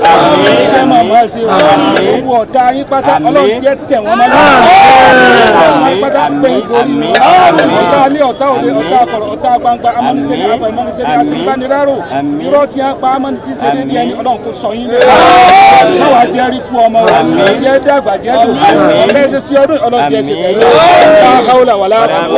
jẹ́ máa ṣe o gbogbo ọ̀tá yín pátá Ọlọ́run jẹ́ tẹ̀ wọ́n máa láàrin pátá pé ìgbòrí ọ̀tá alẹ́ ọ̀tá òde ọ̀tá akọ̀rọ̀ ọ̀tá gbangba amọ́nisẹ́ni àfọ̀ ìmọ́nisẹ́ni àṣìbánirárò irọ́ tí a pa amọ́ni tí ń ṣe déédéé ẹni Ọlọ́run kò sọ yín lé náà wàá jẹ́ rí kú ọmọ wa jẹ́ dàgbà jẹ́ dùn ọ̀rẹ́ ṣe sí ọdún Ọlọ́run jẹ́ ṣe tẹ̀lé káhàólà wà láàbù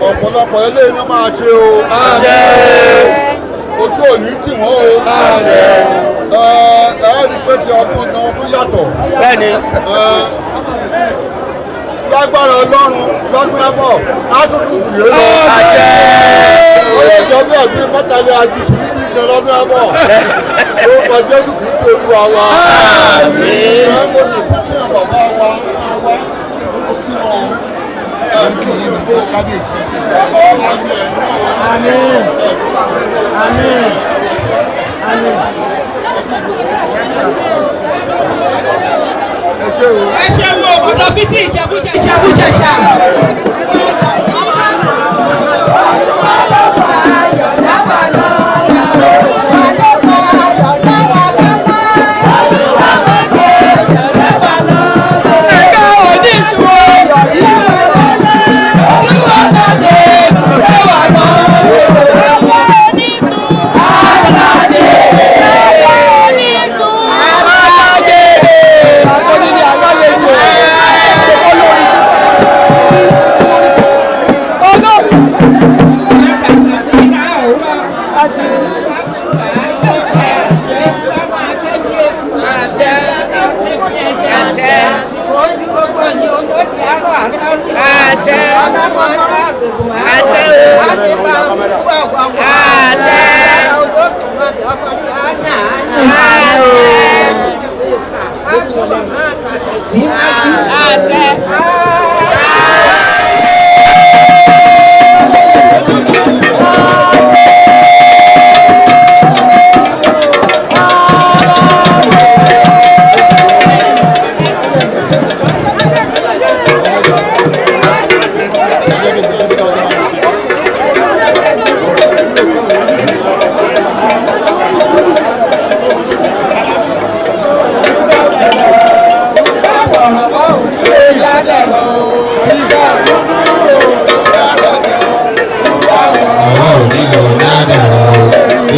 ọ̀pọ̀lọpọ̀ eléyìí ló máa ṣe o. ojú òní tì wọ́n o. ẹ̀rọ rí pé ti ọdún náà ọdún yàtọ̀. bẹ́ẹ̀ni. lágbára ọlọ́run lọ́dún ẹ̀bọ̀ látúntún ìdílé lọ. olóòjọ́ bí ọdún mẹ́tàlẹ́ àjùsù níbi ìjọ lọ́dún ẹ̀bọ̀. orúkọ Jésù Kristi Olúwa wa. ẹ̀ mo lè kú kí ẹ̀ bàbá wa ó kí wọn. Kábíyèsí. Àmín. Àmín. Àmín. Ẹ ṣe wo ọ̀dọ̀ fìtí Ìjẹ̀bú-Jẹ̀ṣà.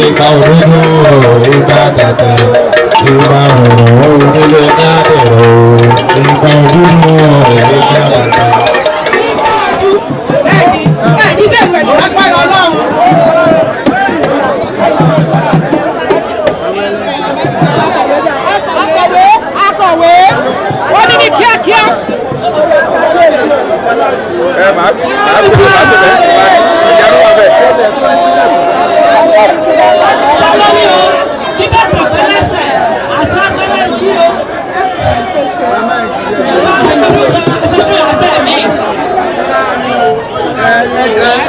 Ipa òdodo ipa tẹ̀tẹ̀ ipa òrò onílé dáadẹ̀rọ̀ ipa òdodo ipa tẹ̀tẹ̀. Bẹ́ẹ̀ni bẹ́ẹ̀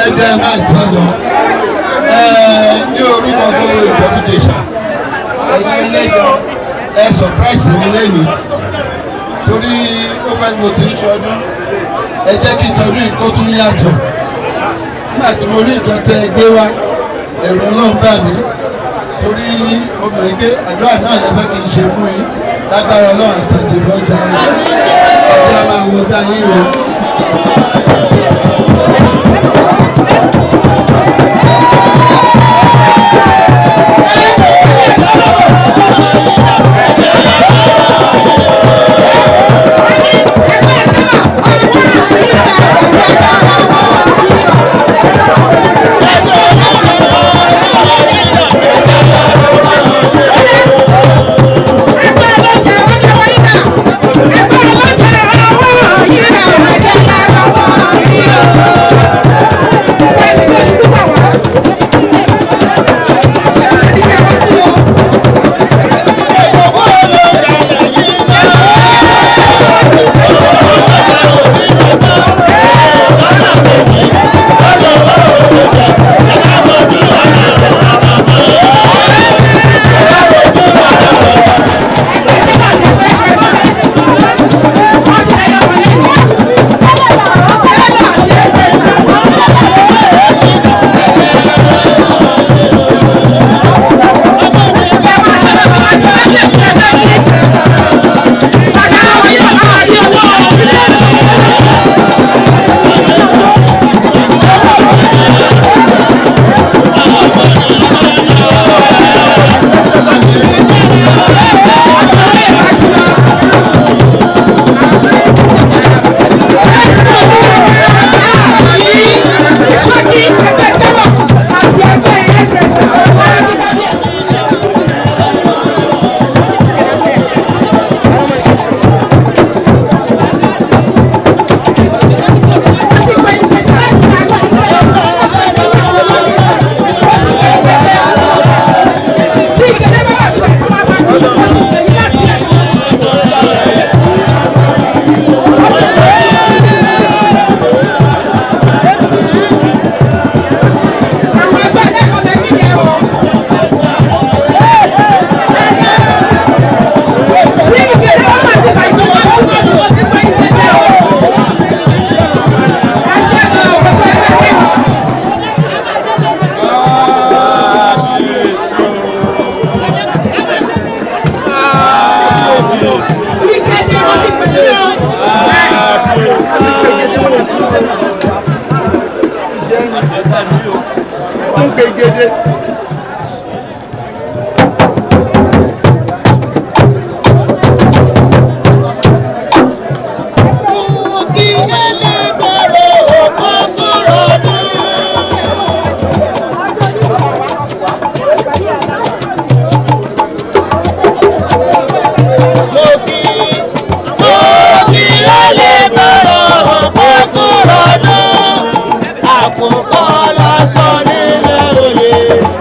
ẹgbẹ́ máa ti lọ ní orúkọ tó ìjọbíjẹsà ẹgbẹ́ ẹlẹ́jọ ẹ sọpráìsì mi lẹ́yìn torí ó bá ní mo ti ń ṣọdún ẹ jẹ́ kí ìtọ́jú ìkó tún yàtọ̀ nígbà tí mo rí nǹkan tẹ gbé wá ẹ̀rọ náà bà mí torí mo mọ̀ pé àdúrà náà lẹ́fẹ́ kì í ṣe fún yín lágbára ọlọ́run àtàjèrè ọjà ọjà máa wọ ọjà yín o. Àkókò lásán nílé òye.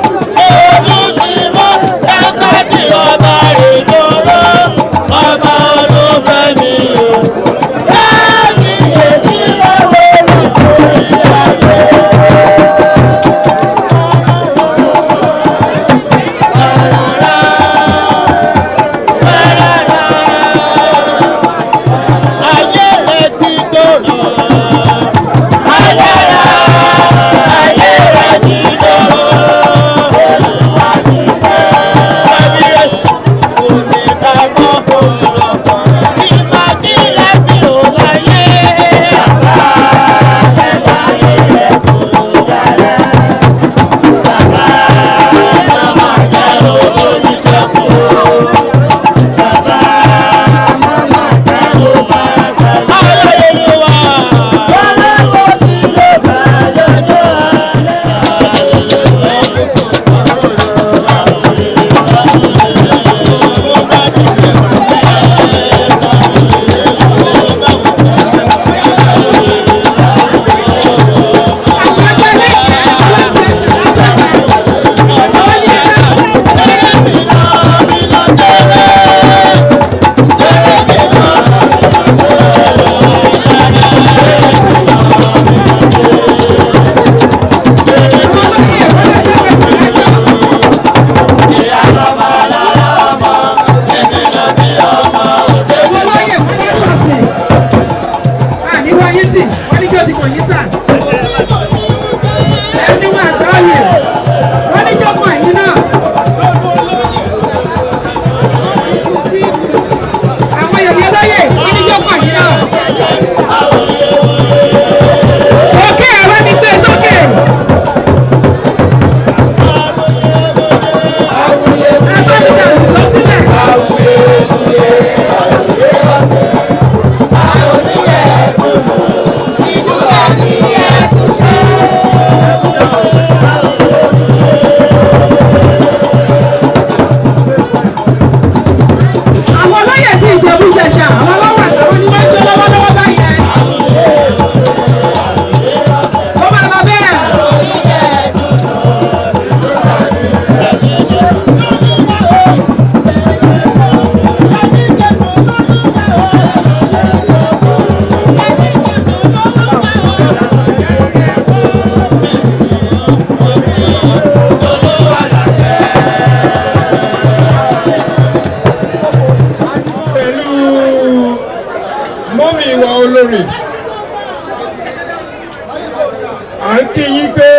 à ń kí yín pé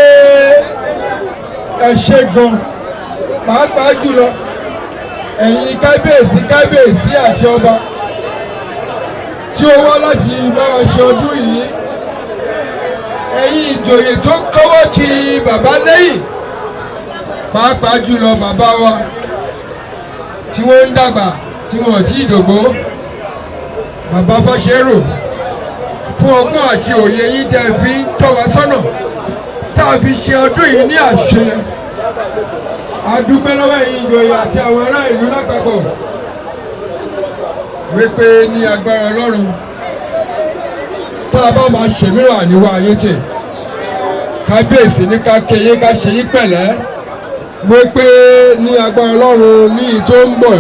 ẹ ṣe gan pàápàá jùlọ ẹ̀yin kábíyèsí àti ọba tí ó wá láti bá wa ṣe ọdún yìí, ẹ̀yin ìjòyè tó kọ́wọ́ ti bàbá lẹ́yìn pàápàá jùlọ bàbá wa tí wọ́n ń dàgbà tí wọ́n ti dògbó, bàbá Fáṣẹ́rò, fún ọgbọ́n àti òye yín tẹ́ fi ń tọ́ wa sọ́nà tá a fi ṣe ọdún yìí ní àṣeyẹ. A dúpẹ́ lọ́wọ́ ẹ̀yin ìjòyè àti àwọn ará ìlú lápapọ̀ wípé ní agbára Ọlọ́run tá a bá máa ṣèmíràn àníwá ayé tè, kábíyèsí ní ká kéye ká ṣe yín pẹ̀lẹ́ wípé ní agbára Ọlọ́run ní tó ń bọ̀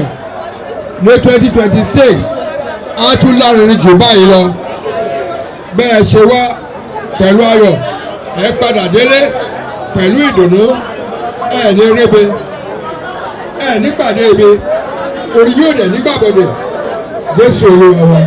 ní 2026 á tún lárinrin jù báyìí lọ. Bẹ́ẹ̀ ṣe wá pẹ̀lú ayọ̀ ẹ padà délé pẹ̀lú ìdùnnú, ẹ ní rébé, ẹ nípàdé ibi, orí yóò dẹ̀ nígbàbọ̀dẹ̀. Jésù Olúwa wa.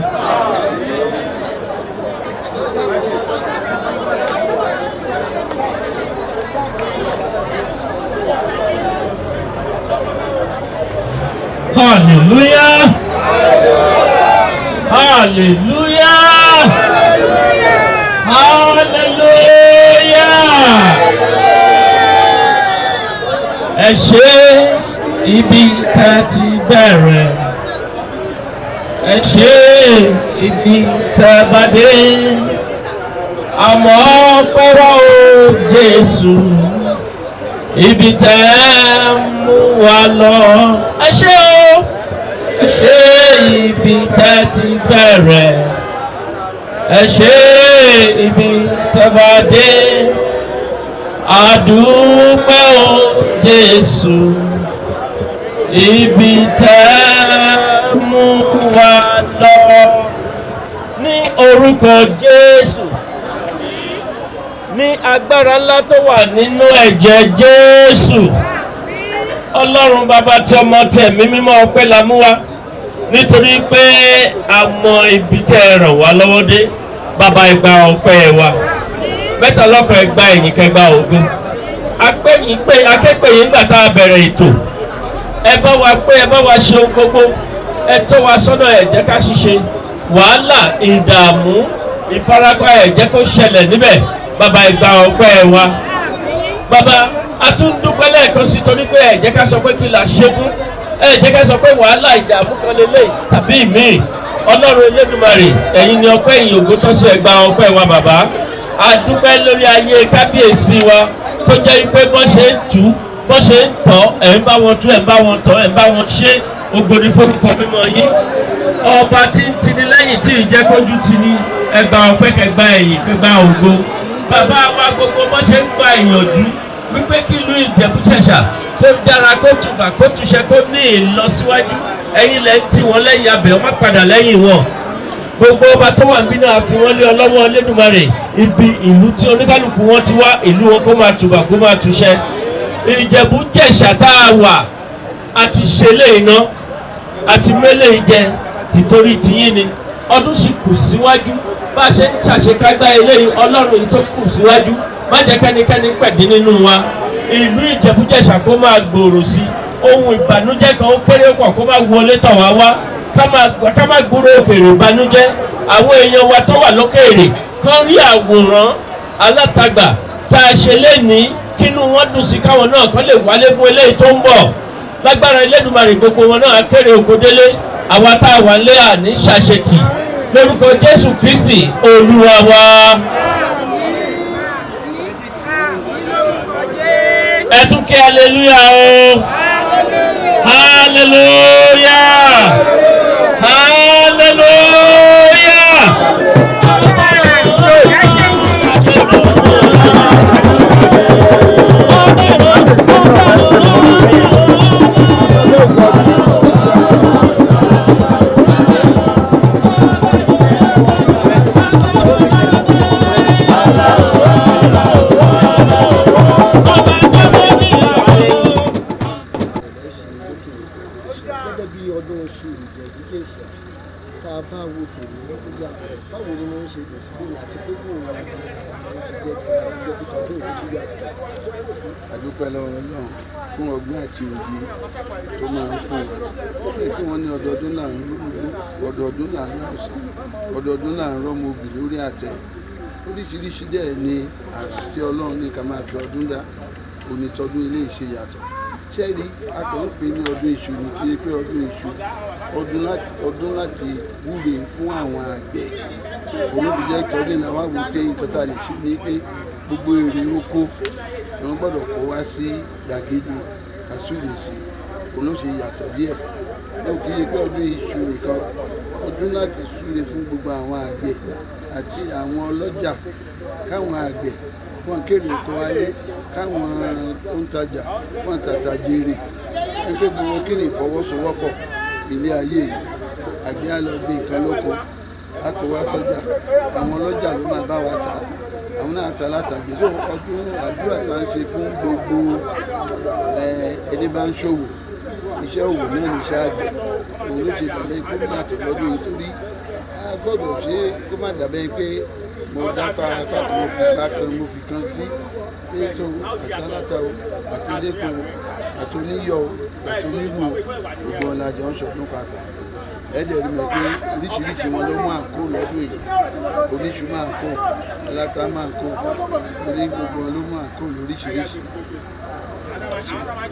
Hallelujah! Hallelujah! Hallelujah! Ẹ ṣé ibi tá ti bẹ̀rẹ̀, ẹ ṣé ibi tá bá dé, àmọ́ pẹ́rọ o Jésù, ibi tẹ́ mú wa lọ. Ẹ ṣé o, ẹ ṣé ibi tẹ́ ti bẹ̀rẹ̀, ẹ ṣé ibi tẹ́ bá dé, àdúpẹ́ o Jésù, ibi tẹ́ mú wa lọ. Ní orúkọ Jésù, ní agbára ńlá tó wà nínú ẹ̀jẹ̀ Jésù, Ọlọ́run bàbá tí ọmọ tẹ̀mí mímọ́ ọpẹ́ la mú wá nítorí pé a mọ ibi tẹ́ ẹ ràn wá lọ́wọ́ dé. Bàbá ìgbà ọpẹ́ wa mẹ́ta lọ́kàn ẹgbà ẹ̀yìn kẹgbà ògùn akẹ́pẹ́ yìí ńgbà tá a bẹ̀rẹ̀ ètò, ẹ bá wa pé ẹ bá wa ṣe ohun gbogbo, ẹ tọ́ wa sọ́nà, ẹ jẹ́ ká ṣiṣẹ́ wàhálà ìdààmú ìfarapa ẹ jẹ́ kó ṣẹlẹ̀ níbẹ̀. Bàbá ìgbà ọpẹ́ wa, bàbá a tún dúpẹ́ lẹ́ẹ̀kan sí torí pé ẹ jẹ́ ká sọ pé kí la ṣe fún, ẹ jẹ́ ká sọ pé wàhálà ìdààmú kan lélẹ̀ tàbí ìmíì. Ọlọ́run Elédùmarè, ẹ̀yin ni ọpẹ́ ìyìn ògo tọ́ sí ẹgbà ọpẹ́ wa. Bàbá a dúpẹ́ lórí ayé kábíyèsí wa tó jẹ́ pé bọ́n ṣe ń tú bọ́n ṣe ń tọ́ ẹ̀ ń bá wọn tú ẹ̀ ń bá wọn tọ́ ẹ̀ ń bá wọn ṣe ògbóni forúkọ mímọ́ yín. Ọba tí ń tini lẹ́yìn tí ìjẹ́kójú ti ní ẹgbà ọpẹ́ kẹgbà ẹ̀yìn kẹgbà ògo. Bàbá wa gbogbo bọ́n ṣe ń gba ìyànjú wípé kí ìlú Ìjẹ̀bú-Jẹ̀ṣà kó dára kó tùbà kó túṣẹ kó ní ìlọsíwájú, ẹ̀yin lẹ́ ń tì wọ́n lẹ́yìn abẹ̀ wọ́n má padà lẹ́yìn wọn. Gbogbo ọba tó wà nínú àfi wọn lé ọlọ́wọ́ Elédùmarè, ibi ìlú tí oníkálukú wọn ti wá, ìlú wọn kó máa tùbà kó máa túṣẹ. Ìjẹ̀bú-Jẹ̀ṣà tá a wà àti ṣẹlẹ̀ iná àti mẹ́lẹ̀ ìjẹ tìtorí tìyín ni. Ọdún sì kù síwájú bá a ṣe ń ṣàṣekágbá eléyìí. Ọlọ́run yìí tó kù síwájú má jẹ́ kẹ́nikẹ́ni pẹ̀dí nínú wa. Ìlú Ìjẹ̀bú-Jẹ̀ṣà kó máa gbòòrò sí, ohun ìbànújẹ́ kan ó kéré pọ̀ kó máa wọlé tọ̀ wá wá, ká má gbúrò òkèèrè ìbànújẹ́. Àwọn èèyàn wa tó wà lókèèrè kán rí àwòrán alátagbà tá a ṣe lénìí, kínú wọn dùn sí káwọn náà kán lè wálé fún eléyìí tó ń bọ̀. Lágbára Elédùmarè gbogbo wọn náà kéré oko délé, àwa tá a wà lé àní ṣàṣetì lórúkọ Jésù Kristi Olúwa wa. Ẹ tún kí hallelujah o, hallelujah, hallelujah. ìjẹ̀bú kàdún òtútù yá. àdúpẹ́ lọ́wọ́ Ọlọ́run fún ọgbọ́n àti òye tó máa ń fún wa pé kí wọ́n ní ọdọọdún là ń rúgbó ọdọọdún là ń rà ọ̀sán ọdọọdún là ń rọ́mọ obì lórí àtẹ oríṣiríṣi dẹ̀ ni àrà tí Ọlọ́run ní ká máa fi ọdún dá onítọ́dún ilé ìṣe yàtọ̀ ṣẹ́ẹ̀rí akọ̀ǹpé ní ọdún iṣu ní kí pé ọdún iṣu ọdún láti wúre fún àwọn àgbẹ̀ olóbìjẹ́ ìtọ́jú làwọn àwò pé nǹkan tá a lè ṣe ní pé gbogbo èrè oko ni wọ́n gbọ́dọ̀ kó wá sí gbàgede kásúrè sí olóṣè yàtọ̀ díẹ̀ ó kì í pé ọdún iṣu nìkan ọdún láti súre fún gbogbo àwọn àgbẹ̀ àti àwọn ọlọ́jà káwọn àgbẹ̀ wọn kéré oko wálé káwọn tó ń tajà wọn tàtà jèrè ẹgbẹ́ gbogbo kí ni ìfọwọ́sowọ́pọ̀ ilé ayé yìí àgbẹ̀ á lọ gbé nǹkan lóko a kò wá sọ́jà àwọn ọlọ́jà ló máa bá wa tà àwọn náà ta látàjẹ́ tó ọdún àdúrà tá à ń ṣe fún gbogbo ẹni bá ń ṣòwò iṣẹ́ òwò náà ní iṣẹ́ àgbẹ̀ òun ló ṣe dàbẹ́ kó má tó lọ́dún yìí torí a gbọ́dọ̀ ṣe kó má dàbẹ́ pé mo dápa apákan mo fi bákan mo fi kan sí pé tó àtàlátà o àtẹlẹ́kùn àtòníyọ̀ àtòníwò gbogbo ọ̀làjọ ń ṣọdún papọ̀ ẹ̀ẹ́dẹ̀ rí mi pé oríṣiríṣi wọn ló mú àǹkó lọ́dún yìí oníṣu máa ń kó aláta máa ń kó orí gbogbo wọn ló mú àǹkó lóríṣiríṣi.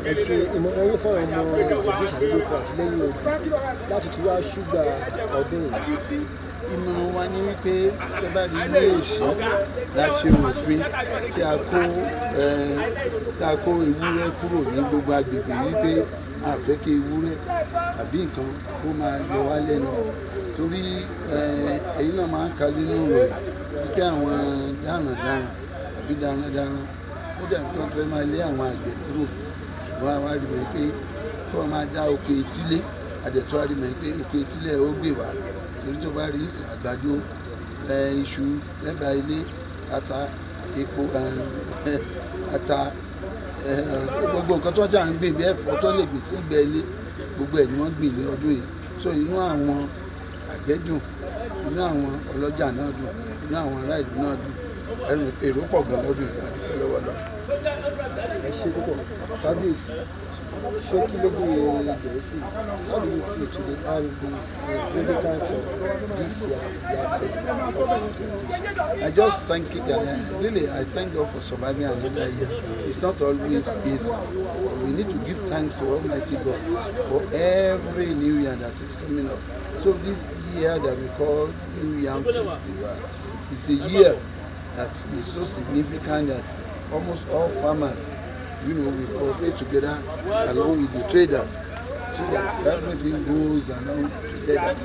ẹ ṣe ìmọ̀ràn yín fún àwọn ọmọ ìjẹ̀bú ìṣàlódókò àti lẹ́yìn òdì láti tún wá ṣúgbà ọdún yìí. ìmọ̀ràn wa ni wípé tẹ́ bá rí ilé òsì láti òfin tí a kó ewúrẹ́ kúrò ní gbogbo agbègbè wípé a fẹ́ kí ewúrẹ́ àbí nǹkan kó máa yọ wá lẹ́nu torí ẹ̀yin náà máa ń ka nínú rẹ̀ wípé àwọn darandaran àbí darandaran ó dàbí tó fẹ́ máa lé àwọn àgbẹ̀ kúrò ṣùgbọ́n àwa rí mọ̀ pé kí wọ́n máa dá oko etílé àdẹ̀tọ́ rí mọ̀ pé oko etílé ó gbé wá torí tó bá rí àgbàdo iṣu lẹ́bàá ilé ata epo ata gbogbo nǹkan tó jà ń gbìn bí ẹ̀fọ́ tó lè gbìn sí ẹgbẹ́ ilé gbogbo ẹ̀ ni wọ́n gbìn ní ọdún yìí so inú àwọn àgbẹ̀ dùn inú àwọn ọlọ́jà náà dùn inú àwọn ará ìlú náà dùn èrò pọ̀ gan lọ́dún yìí àti pẹ́ lọ́wọ́ lọ. ẹ ṣe púpọ̀ kábíyèsí ṣókí lédè Gẹ̀ẹ́sì how do you feel today and this importance of this year festival of dedication? I just thank really I thank God for surviving another year. It's not always easy. We need to give thanks to Almighty God for every new year that is coming up. So this year that we call New Yam Festival is a year that is so significant that almost all farmers, we cooperate together along with the traders so that everything goes along together.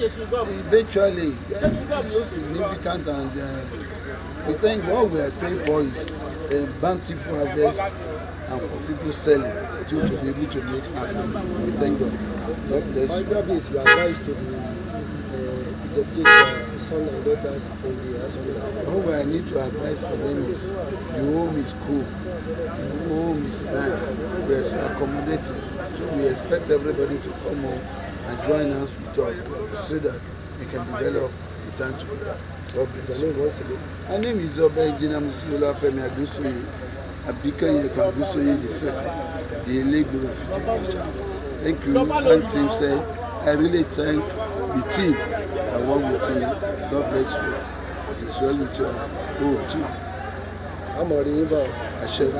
Eventually, it's so significant and we think what we are praying for is a bountiful harvest and for people selling to be able to make money. We thank God. God bless you. You advise to the son and daughters in the diaspora. All I need to advise for them is the home is cool, the home is nice, we are accommodating. So we expect everybody to come home and join us with us so that we can develop the time together. God bless you. My name is Oba Engineer Musilola Femi Adusoye, Abikaye Adusoye II, the Elégùrù of Ìjẹ̀bú. Thank you, and team said, I really thank the team that work with me. God bless you. It is well with your home too. I'm already about. I share.